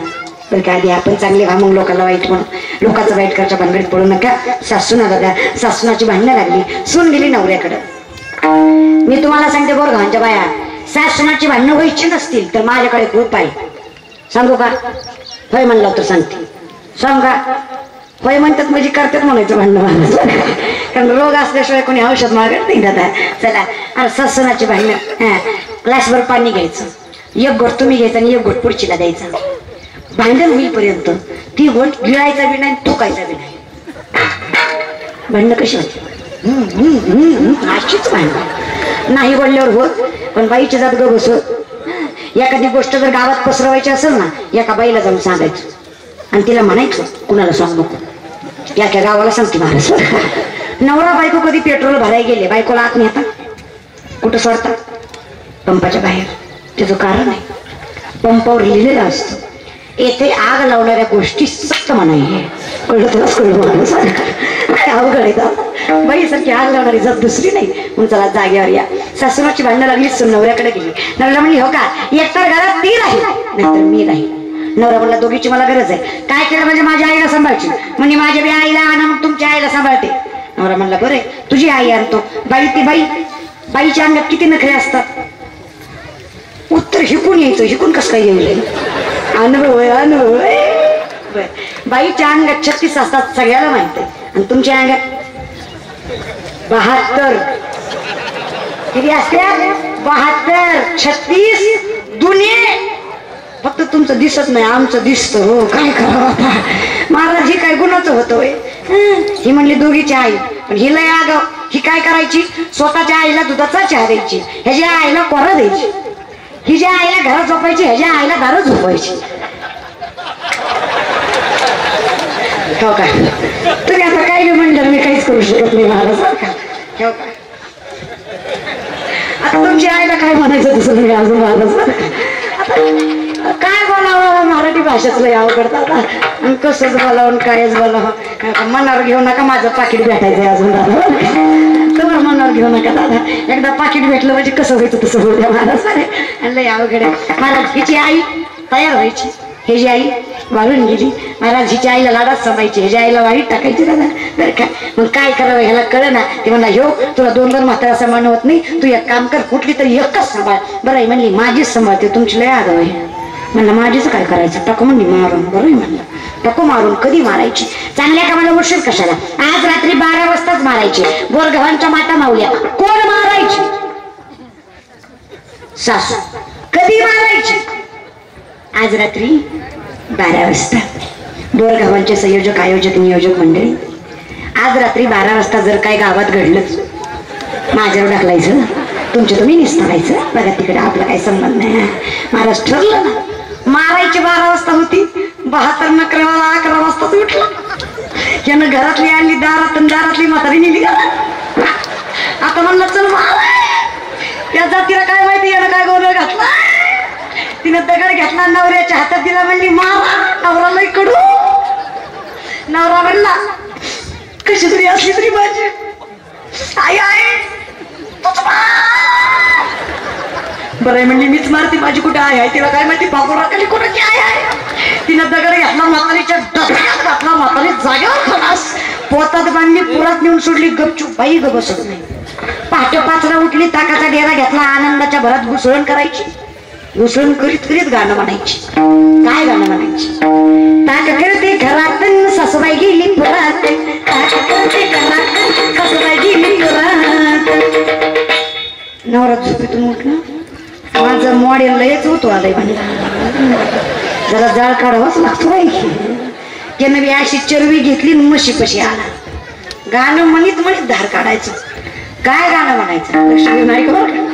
A: बरं का. आधी आपण चांगले व्हा, मग लोकांना वाईट म्हणून. लोकांचं वाईट करच्या भानगडीत पडू नका. सासूना दादा सासूनाची भांडणं लागली, सून गेली नवऱ्याकडं. मी तुम्हाला सांगते बोरगावांच्या बाया, सासूनाची भांडणं व्हायची नसतील तर माझ्याकडे खूप आहे. सांगू का? होय म्हणलं तर सांगते. सांग का? होय म्हणतात म्हणजे करतात म्हणायचं भांडणं. कारण रोग असल्याशिवाय कोणी औषध मागत नाही दादा. चला अरे सासूनाची भांडणं. ग्लासभर पाणी घ्यायचं, एक गोट तुम्ही घ्यायचा आणि एक गोट पुढचीला द्यायचा. भांडण होईपर्यंत ती गोट गिळायचा बी नाही, थुकायचा बी नाही. भांडणं कशी होती? अशीच भांडणं नाही बोलल्यावर होत. पण बाईची जात ग बसव. एखादी गोष्ट जर गावात पसरवायची असेल ना, एका बाईला जाऊन सांगायचं आणि तिला म्हणायचं कुणाला सांग नको, या गावाला सांगते महाराज. नवरा बायको कधी पेट्रोल भरायला गेले, बायकोला आत नेता कुठं सोडतात? पंपाच्या बाहेर. त्याचं कारण आहे, पंपावर लिहिलेलं असतं येथे आग लावणाऱ्या गोष्टी सक्त म्हणाय. कळलं तुला? कळलं महाराज. काय अवघड आहे बाईसारखी आग लावणारी जात दुसरी नाही. मग चला जागेवर या. सासूबाची भांडणं लागली, नवऱ्याकडे गेली. नवऱ्याला म्हणली हो का, एकतर घरात ती राहील नाहीतर मी राहील. नवरा म्हणला दोघीची मला गरज आहे. काय केलं म्हणजे माझ्या आईला सांभाळची. म्हणजे माझ्या बी आईला आणा, मग तुमच्या आईला सांभाळते. नवरा म्हणला बरे तुझी आई आणतो. बाई ती बाई, बाईच्या अंगात किती नखरे असतात. उत्तर हिकून यायचं, हिकून कसं काय येईल? अनुभव आहे, अनुभव आहे. बाईच्या अंगात 36 असतात सगळ्याला माहिती आहे. आणि तुमच्या अंगात 72 किती असत्या? 72 36 दुनिये. फक्त तुमचं दिसत नाही, आमचं दिसतं. हो काय करावं महाराज. ही काय गुणाचं होतं. ही म्हणली दोघीची आई, पण ही लय आगाव. ही काय करायची, स्वतःच्या आईला दुधाचा चहा द्यायची, ह्याच्या आईला कोरा द्यायची. हिच्या आईला घरात झोपायची, ह्याच्या आईला दारात झोपायची. हो काय तुम्ही आता काही म्हणलं, मी काहीच करू शकत नाही महाराज. हो काय आता तुमच्या आईला काय म्हणायचं दुसरं मी अजून महाराज. काय बोलावं, मराठी भाषेच लय अवघडतात. कसंच बोलावं कायच बोलावं. मनावर घेऊ नका, माझं पाकिट भेटायचंय अजून दादा. तर मनावर घेऊ नका दादा. एकदा पाकिट भेटलं म्हणजे कसं व्हायचं तसं होऊ द्या महाराज. लय अवघड आहे महाराज. हिची आई तयार व्हायची, ह्याची आई वाळून गेली. महाराज हिच्या आईला लाडात सांभायची, ह्याच्या आईला वाईट टाकायची दादा. बरं काय मग काय करावं ह्याला कळ ना. ते म्हणला ह्यो तुला 2-2 म्हातारा सांभाळणं होत नाही, तू एक काम कर, कुठली तरी एकच सांभाळ. बरं आहे म्हणली, माझीच सांभाळते. तुमची लय आगाव आहे. म्हणलं माझीच काय करायचं, टाकू म्हणली मारून. बरं आहे म्हणलं, टाकू मारून. कधी मारायची? चांगल्या कामाला उशीर कशाला? आज रात्री 12 वाजताच मारायची. बोरगव्हांच्या माटा मावल्या. कोण मारायची? सासू. कधी मारायची? आज रात्री 12 वाजता. बोरगावांचे संयोजक आयोजक नियोजक मंडळी, आज रात्री 12 वाजता जर काय गावात घडलंच, माझ्यावर ढकलायचं, तुमच्या तुम्ही निस्तारायचं. बघा तिकडे आपला काही संबंध नाही. महाराज ठरलं ना. मारायची 12 वाजता होती, 72 नकरेवाला 11 वाजताच उठला. यानं घरातली आणली दारात, दारातली म्हातारी नेली घरात. आता म्हणलं चल मार. त्या जातीला काय माहिती यानं काय गोंधळ घातला. तिनं दगड घेतला, नवऱ्याच्या हातात दिला, म्हणली मारा. नवरा लई कडू. नवरा म्हणला कशी तरी असली तरी माझी आई आहे. बरं म्हणली मीच मारते, माझी कुठे आहे? तिला काय माहिती बाबूरा खाली कोणाची आई आहे. तिनं दगड घेतला, म्हातारीच्या डोक्यात घातला. म्हातारी जागेवर खलास. पोतात बांधली, पुरात नेऊन सोडली. गपचूप बाई ग बसत नाही. पहाटे 5ला उठली, ताकाचा डेरा घेतला. आनंदाच्या भरात घुसळण करायची. घुसळण करीत करीत गाणं म्हणायची. काय गाणं म्हणायची? ताक करते घरात, सासूबाई गेली पुरात. ताक करते घरात, सासूबाई गेली पुरात. नवरा झोपेतून उठला. माझं मॉडेल लयच होतो आलंय म्हणलं, जरा जाळ काढावाच लागतो बाई. त्यानं बी अशी चरवी घेतली, म्हशी पशी आला. गाणं म्हणीत म्हणीत धार काढायचं. काय गाणं म्हणायचं लक्ष देऊन ऐक बरं.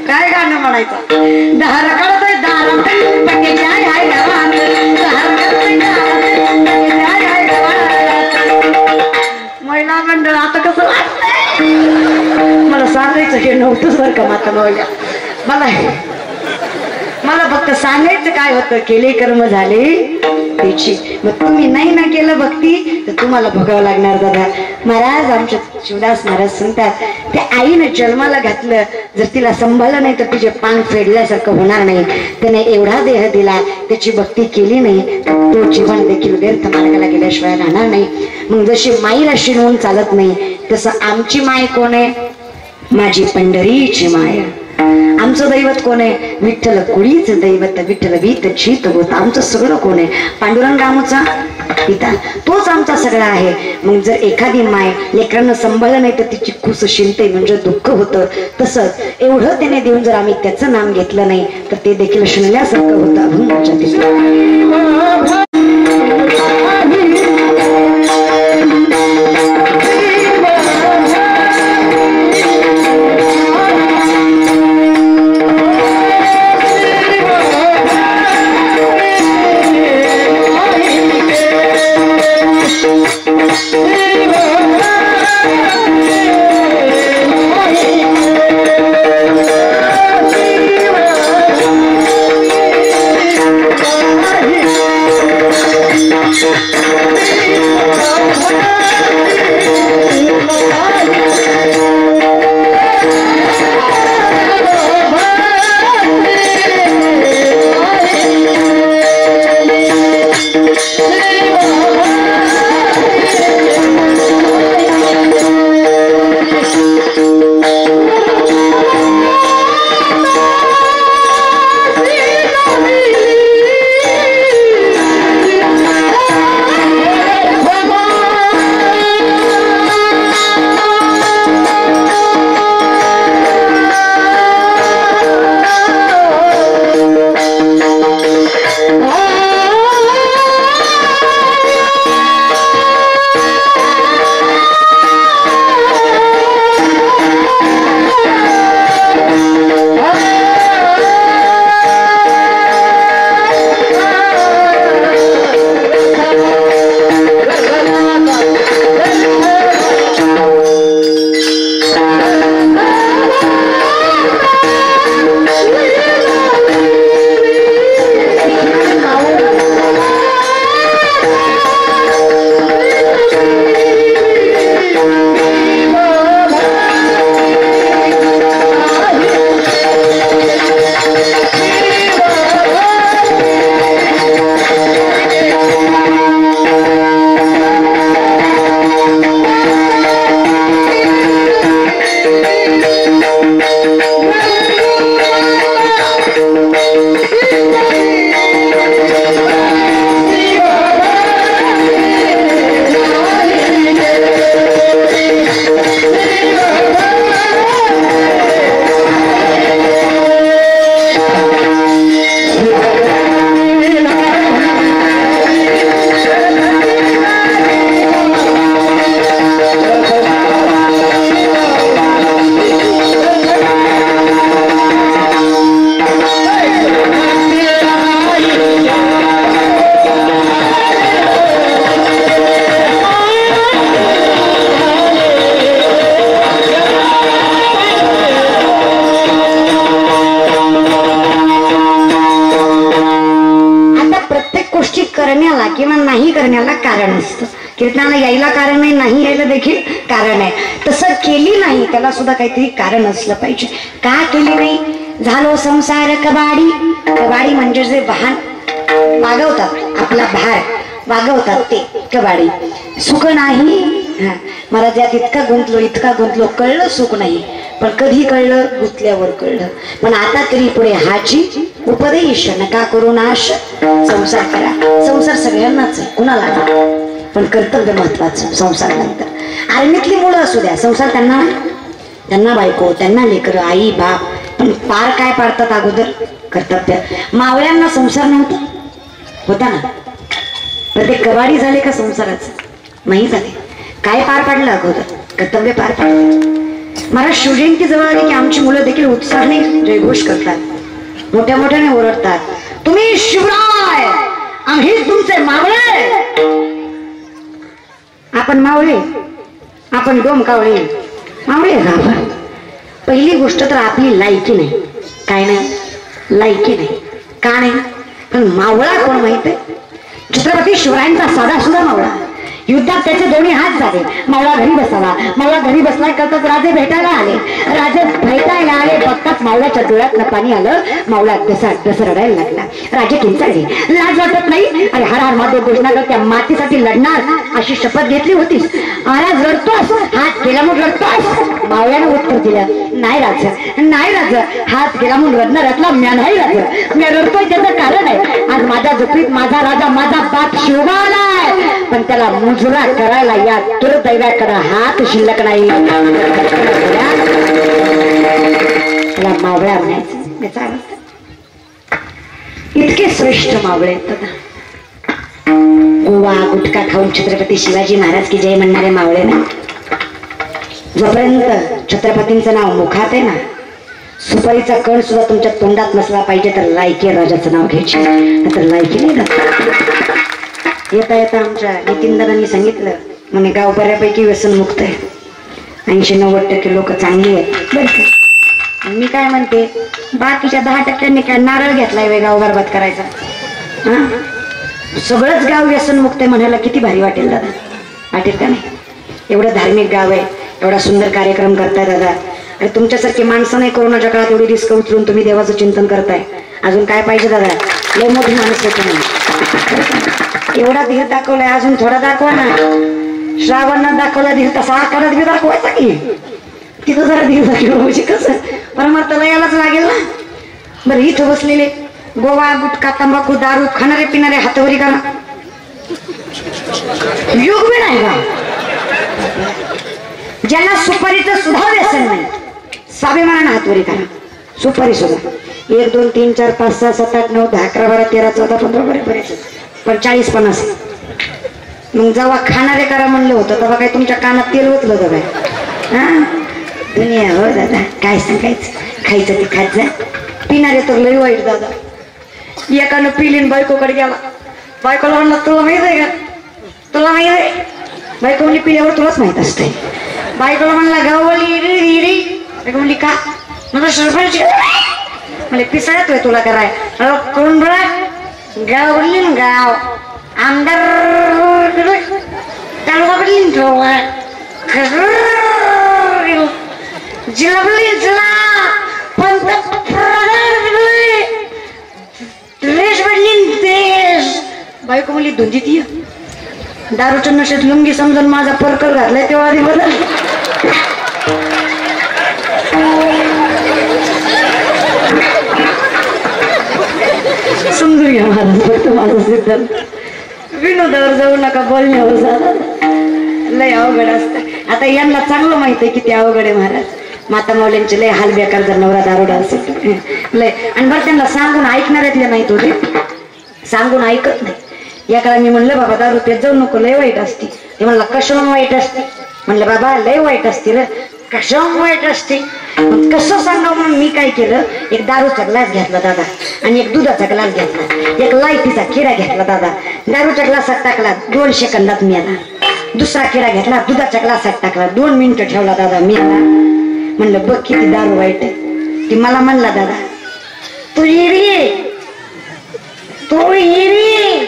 A: काय गाणं म्हणायचं? धार काढतोय दार पट्ट्याच्या हाय गावात. धार काढतोय महिला मंडळ. आता कसं वाटतंय मला सांगायचं हे नव्हतंच बरं का माता मावल्या. मला फक्त सांगायचं काय होतं, केले कर्म झाले त्याची. मग तुम्ही नाही ना केलं भक्ती तर तुम्हाला भोगावं लागणार दादा. महाराज आमच्या शिवदास महाराज सांगतात, त्या आईनं जन्माला घातलं, जर तिला सांभाळलं नाही तर तिचे पांग फेडल्यासारखं होणार नाही. त्याने एवढा देह दिला, त्याची भक्ती केली नाही तर तो जीवन देखील व्यर्थ मार्गाला गेल्याशिवाय राहणार नाही. मग जशी माईला शिणवून चालत नाही, तसं आमची माय कोण आहे? माझी पंढरीची माय. आमचं दैवत कोण आहे? विठ्ठल कुळीचं दैवत. विठ्ठल भीत चित होत. आमचं सगळं कोण आहे? पांडुरंग आमचा पिता, तोच आमचा सगळा आहे. मग जर एखादी माय लेकरांना सांभाळलं नाही तर तिची खुस शिंते म्हणजे दुःख होतं. तसंच एवढं त्याने देऊन जर आम्ही त्याचं नाम घेतलं नाही तर ते देखील शिणल्यासारखं होतं. नाही करण्याला कारण असतं. कीर्तनाला यायला कारण आहे, नाही यायला देखील कारण आहे. तसं केली नाही त्याला सुद्धा काहीतरी कारण असलं पाहिजे. का केली नाही? झालो संसार कबाडी. कबाडी म्हणजे जे वाहन वागवतात, आपला भार वागवतात ते कबाडी. सुख नाही. मला त्यात इतका गुंतलो कळलं सुख नाही. पण कधी कळलं? गुंतल्यावर कळलं. पण आता तरी पुढे हाची उपदेश नका करू नाश. संसार करा. संसार सगळ्यांनाच आहे, कुणाला नाही. पण कर्तव्य महत्वाचं संसारानंतर. आर्मीतली मुलं असू द्या, संसार त्यांना बायको, त्यांना लेकरं, आई बाप. पण पार काय पाडतात अगोदर? कर्तव्य. मावळ्यांना संसार नव्हता, होता ना. पण ते कबाडी झाले का संसाराचं? नाही झाले. काय पार पाडलं अगोदर? कर्तव्य पार पाडलं. महाराज शिवजयंती जवळ आली की आमची मुलं देखील उत्साहाने जयघोष करतात, मोठ्या मोठ्याने ओरडतात, तुम्ही शिवराय, आम्ही तुमचे मावळे. आपण मावळे, आपण डोमकावळे मावळे का? पहिली गोष्ट तर आपली लायकी नाही. काय नाही? लायकी नाही. का नाही? पण मावळा कोण माहित आहे? छत्रपती शिवरायांचा साधा सुद्धा मावळा. युद्धात त्याचे दोन्ही हात झाले. मावळा घरी बसावा. मावळा घरी बसला करताच राजे भेटायला आले. राजे भेटायला आले, बघताच मावळ्याच्या डोळ्यात पाणी आलं. मावळा तसं रडायला लागला. राजे किंचाळले, लाज वाटत नाही? अरे हर हर महादेव घोषणा कर, त्या मातीसाठी लढणार अशी शपथ घेतली होतीस. आज रडतोस? हात केला म्हणून रडतोस? मावळ्यानं उत्तर दिलं, नाही राजा, नाही राजा, हात केला म्हणून रडणाऱ्यातला म्या नाही राजा. मी रडतोय त्याचं कारण आहे, आज माझ्या झोपीत माझा राजा, माझा बाप शिवबालाय. पण त्याला मुजरा करायला या दुर्दैवाकडे हात शिल्लक नाही. त्याला मावळा म्हणायचं. इतके श्रेष्ठ मावळे गोवा गुटखा खाऊन छत्रपती शिवाजी महाराज की जय म्हणणारे मावळे ना. जोपर्यंत छत्रपतींचं नाव मुखात आहे ना, सुपारीचा कण सुद्धा तुमच्या तोंडात नसला पाहिजे तर लायकी राजाचं नाव घ्यायचे, तर लायकी नाही. येता येता आमच्या नितीनदारांनी सांगितलं, म्हणे गाव बऱ्यापैकी व्यसनमुक्त आहे, 80-90% लोक चांगली आहेत बरं का. मी काय म्हणते, बाकीच्या 10%नी काय नारळ घेतलाय वे गाव बरबाद करायचा? हा, सगळंच गाव व्यसनमुक्त आहे म्हणायला किती भारी वाटेल दादा, वाटेल का नाही? एवढं धार्मिक गाव आहे, एवढा सुंदर कार्यक्रम करताय दादा. आणि तुमच्यासारखी माणसं नाही कोरोनाच्या काळात एवढी रिस्क उचलून तुम्ही देवाचं चिंतन करताय. अजून काय पाहिजे दादा? लय मोठी माणसं तुम्ही. एवढा धीर दाखवलाय, अजून थोडा दाखवा ना. श्रावणात दाखवला धीर, तसा आकारात बी दाखवायचा की. तिथं जरा धीर दाखवलं म्हणजे कसं परमार्थाला यायलाच लागेल ना. बरं, इथं बसलेले गोवा गुटखा तंबाखू दारू खाणारे पिणारे हातवरी करा. योग बी नाही का? ज्यांना सुपारीचं सुद्धा व्यसन नाही, स्वाभिमानानं हातवरी करा. सुपारी सुद्धा 1 2 3 4 5 6 7 8 9 10 11 12 13 14 15 बरेच, पण 40-50. मग जेव्हा खाणारे करा म्हणलं होतं तेव्हा काय तुमच्या कानात तेल ओतलं होतं काय? हा, दुनिया हो दादा, काय सांगायचं. खायचं ते खायचं. पिणारे तर लई वाईट दादा. एकानं पिलीन बायकोकडे गेला, बायकोला म्हणला तुला माहित आहे का, तुला माहित आहे? बायको म्हणली पिल्यावर तुलाच माहित असते. बायकोला म्हणला गाववाली म्हणली का? मला सरपंच म्हणजे पिसाळत होय तुला कराय. कोण बरं? गाव बोलली ना, गाव आमदार तालुका बोलली जिल्हा बोलली, जिल्हा पंतप्रधान देश बोलली देश. बायको म्हणली धुंदीत ये. दारूच्या नशेत लुंगी समजून माझा परकर घातलाय तेव्हा आधी बदल. समजून घ्या महाराज, फक्त माझा सिद्धांत. विनोदावर जाऊ नका, बोलण्यावर जा. लय अवघड असत. आता यांना चांगलं माहित आहे किती अवघड आहे महाराज. माता माऊलींचे लय हाल बेकार जर नवरा दारोडा असेल लय. आणि बरं त्यांना सांगून ऐकणाऱ्यातले नाही तो, सांगून ऐकत नाही. या काळात मी म्हणलं बाबा दारू पेत जाऊ नको, लय वाईट असते. ते म्हणलं कशाला वाईट असते? म्हणलं बाबा लय वाईट असते रे. कशाला वाईट असते? कसं सांगावं म्हणून मी काय केलं, एक दारूचा ग्लास घेतला दादा, आणि एक दुधाचा ग्लास घेतला, एक लाईटीचा खिडा घेतला दादा. दारूच्या ग्लासात टाकला, 2 सेकंदात मी आला. दुसरा खिडा घेतला, दुधाच्या ग्लासात टाकला, 2 मिनिटं ठेवला दादा, मी आला. म्हणलं बघ किती दारू वाईट आहे. ती मला म्हणला दादा तू येरी, तू येरी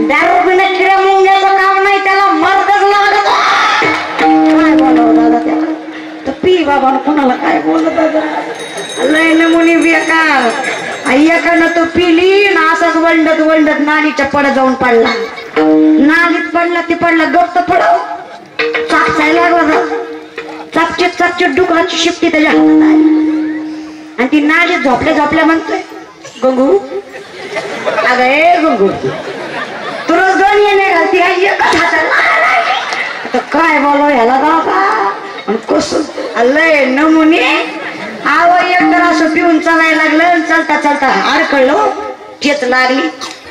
A: दारू एकानं तो पिली ना असाच वंडत वंडत नालीच्या पड जाऊन पडला. नालीत पडला ती पडला गप्प पडव चाकचायला लागला. चापचित डुकराची शिफ्टी त्याच्या हातात आली आणि ती नालीत झोपल्या म्हणतोय गंगू अगं ए गंगू तू रोज दोन येणे घालती एकच हातात काय बोलो ह्याला बाबा कसं आलंय नमुने आव एकतर असं पिऊन चालायला लागलं. चालता चालता हार कळलो ठेच लागली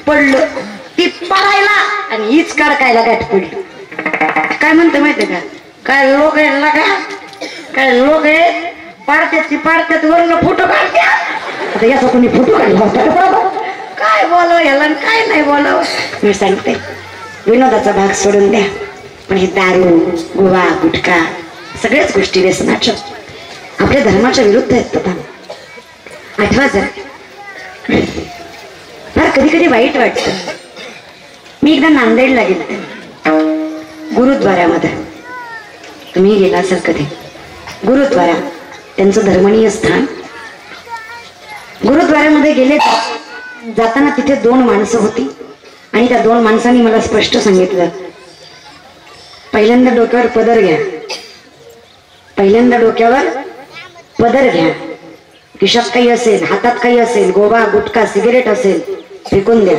A: पडलं ती पडायला आणि हीच कडकायला गाठ पडली. काय म्हणतो माहितीये का काय लोक यायला का काय लोक आहे पाडत्यात वरून फोटो काढत्या. आता याचा कोणी फोटो काढला काय बोलावं ह्याला काय नाही बोलावं. मी सांगते विनोदाचा भाग सोडून द्या पण हे दारू गोवा गुटखा सगळ्याच गोष्टी व्यसनाच्या आपल्या धर्माच्या विरुद्ध आहेत. आठवा जर मला कधी कधी वाईट वाटतं. मी एकदा नांदेडला गेले गुरुद्वाऱ्यामध्ये तुम्ही गेला असाल कधी गुरुद्वारा त्यांचं धर्मनीय स्थान. गुरुद्वाऱ्यामध्ये गेले जाताना तिथे 2 माणसं होती आणि त्या 2 माणसांनी मला स्पष्ट सांगितलं पहिल्यांदा डोक्यावर पदर घ्या. पहिल्यांदा डोक्यावर पदर घ्या. खिशात काही असेल हातात काही असेल गोवा गुटखा सिगरेट असेल फेकून द्या.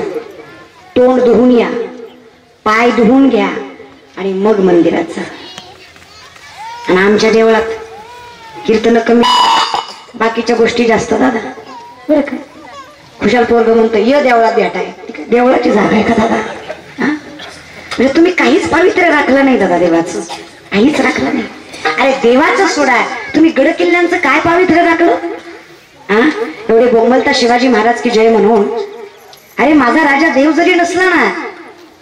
A: तोंड धुवून या पाय धुवून घ्या आणि मग मंदिरात जा. आणि आमच्या देवळात कीर्तन कमी बाकीच्या गोष्टी जास्त दादा बरं का. खुशाल पोरग म्हणतो ये देवळात भेटाय देवळाची जागा आहे का दादा. म्हणजे तुम्ही काहीच पवित्र राखलं नाही दादा देवाचं काहीच राखलं नाही. अरे देवाचं सोडा तुम्ही गड किल्ल्यांचं काय पवित्र राखलं. एवढे बोंबलता शिवाजी महाराज की जय म्हणून अरे माझा राजा देव जरी नसला ना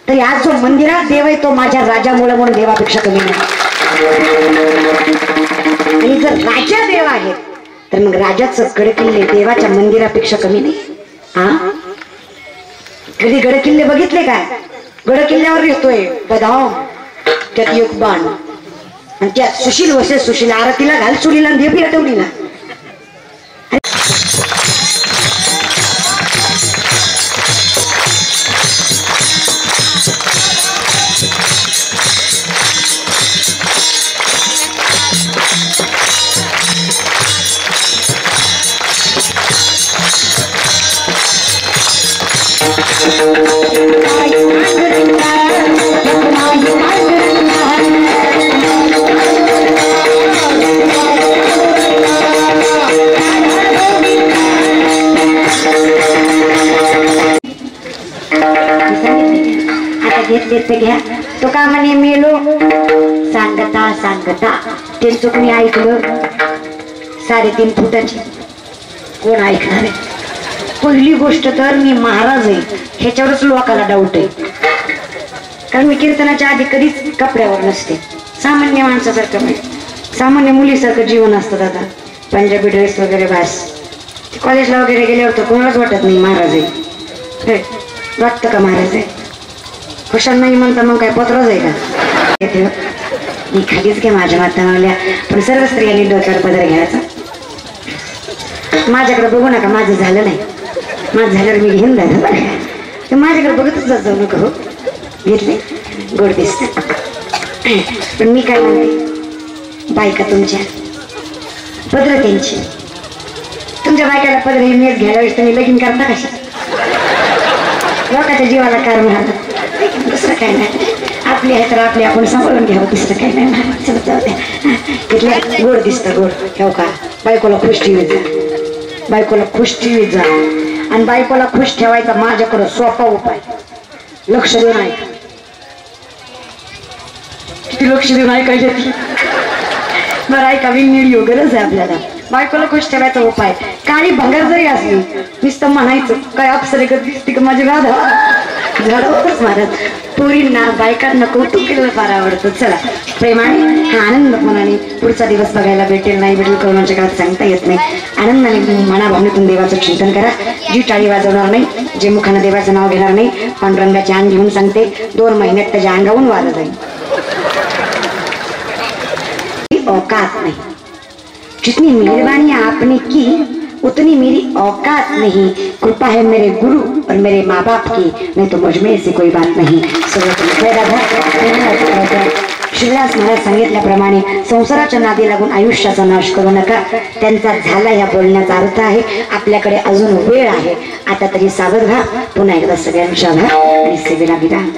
A: तरी आज जो मंदिरात देव आहे तो माझ्या राजामुळे म्हणून देवापेक्षा कमी नाही. आणि जर राजा देव आहे तर मग राजाचं गड किल्ले देवाच्या मंदिरापेक्षा कमी नाही. कधी गड किल्ले बघितले काय. गड किल्ल्यावर येतोय बदाम त्यात एक बाण आणि त्यात सुशील वसे सुशील आरतीला घाल चुलीला देवी आठवणीला. घ्या तो का म्हणे मेलो सांगता त्यांचं कोणी ऐकलं 3.5 फुटाची कोण ऐकणार आहे. पहिली गोष्ट तर मी महाराज आहे ह्याच्यावरच लोकांना डाऊट आहे कारण मी कीर्तनाच्या आधी कधीच कपड्यावर नसते. सामान्य माणसासारखं म्हणजे सामान्य मुलीसारखं जीवन असतं दादा. पंजाबी ड्रेस वगैरे बस. कॉलेजला वगैरे गेल्यावर तर कोणालाच वाटत नाही महाराज आहे. वाटतं का महाराज आहे खुशाल नाही म्हणता मग काय पत्रच आहे का. मी खालीच घ्या माझ्या मातावल्या पण सर्व स्त्रियांनी डोक्यावर पदर घ्यायचा. माझ्याकडे बघू नका माझं झालं नाही माझं झाल्यावर मी घेऊन जायचं माझ्याकडे बघतच जाऊ नका हो. घेतले गोड दिसत पण मी काय म्हणते बायका तुमच्या पदर त्यांची तुमच्या बायकाला पदर हे मेज घ्यायला वेळेस तुम्ही लगीन करता कशा लोकांच्या जीवाला कार मारतात. दुसरं काय नाही आपली आहे तर आपली आपण सांभाळून घ्यावं दुसरं काय नाही. तिथल्या गोड दिसतं गोड ठेव का बायकोला खुश ठेवीत जा बायकोला खुश ठेवीत जा. आणि बायकोला खुश ठेवायचा माझ्याकडं सोपा उपाय लक्ष देऊन ऐका. किती लक्ष देऊन ऐकायचे बरं ऐका व्हिडिओ गरज आहे आपल्याला. बायकोला खुश ठेवायचा उपाय काळी भंगार जरी असली नुसतं म्हणायचं काय अप्सरे दिसते का माझी राधा झाडावरच मारत. पोरींना बायकांना कौतुक केलं फार आवडतं. चला प्रेमाने हा आनंद मनाने पुढचा दिवस बघायला भेटेल नाही भेटेल कोरोनाच्या काळात सांगता येत नाही. आनंदाने मनाभावनेतून देवाचं चिंतन करा. जी टाळी वाजवणार नाही जे मुखानं देवाचं नाव घेणार नाही पांडुरंगाचे अंग घेऊन सांगते 2 महिन्यात त्याच्या अंगावून वारं जाईल. औकात नहीं जितनी मेहरबानी आपने की उतनी मेरी औकात नहीं, कृपा है मेरे गुरु और मेरे माँ बाप की, नहीं तो मुझ में ऐसी कोई बात नहीं. शिवदास महाराज सांगितल्याप्रमाणे संसाराच्या नादी लागून आयुष्याचा नाश करू नका. त्यांचा झाला या बोलण्याचा अर्थ आहे. आपल्याकडे अजून वेळ आहे, आता तरी सावध व्हा. पुन्हा एकदा सगळ्यांच्या आणि सेवेला विराम.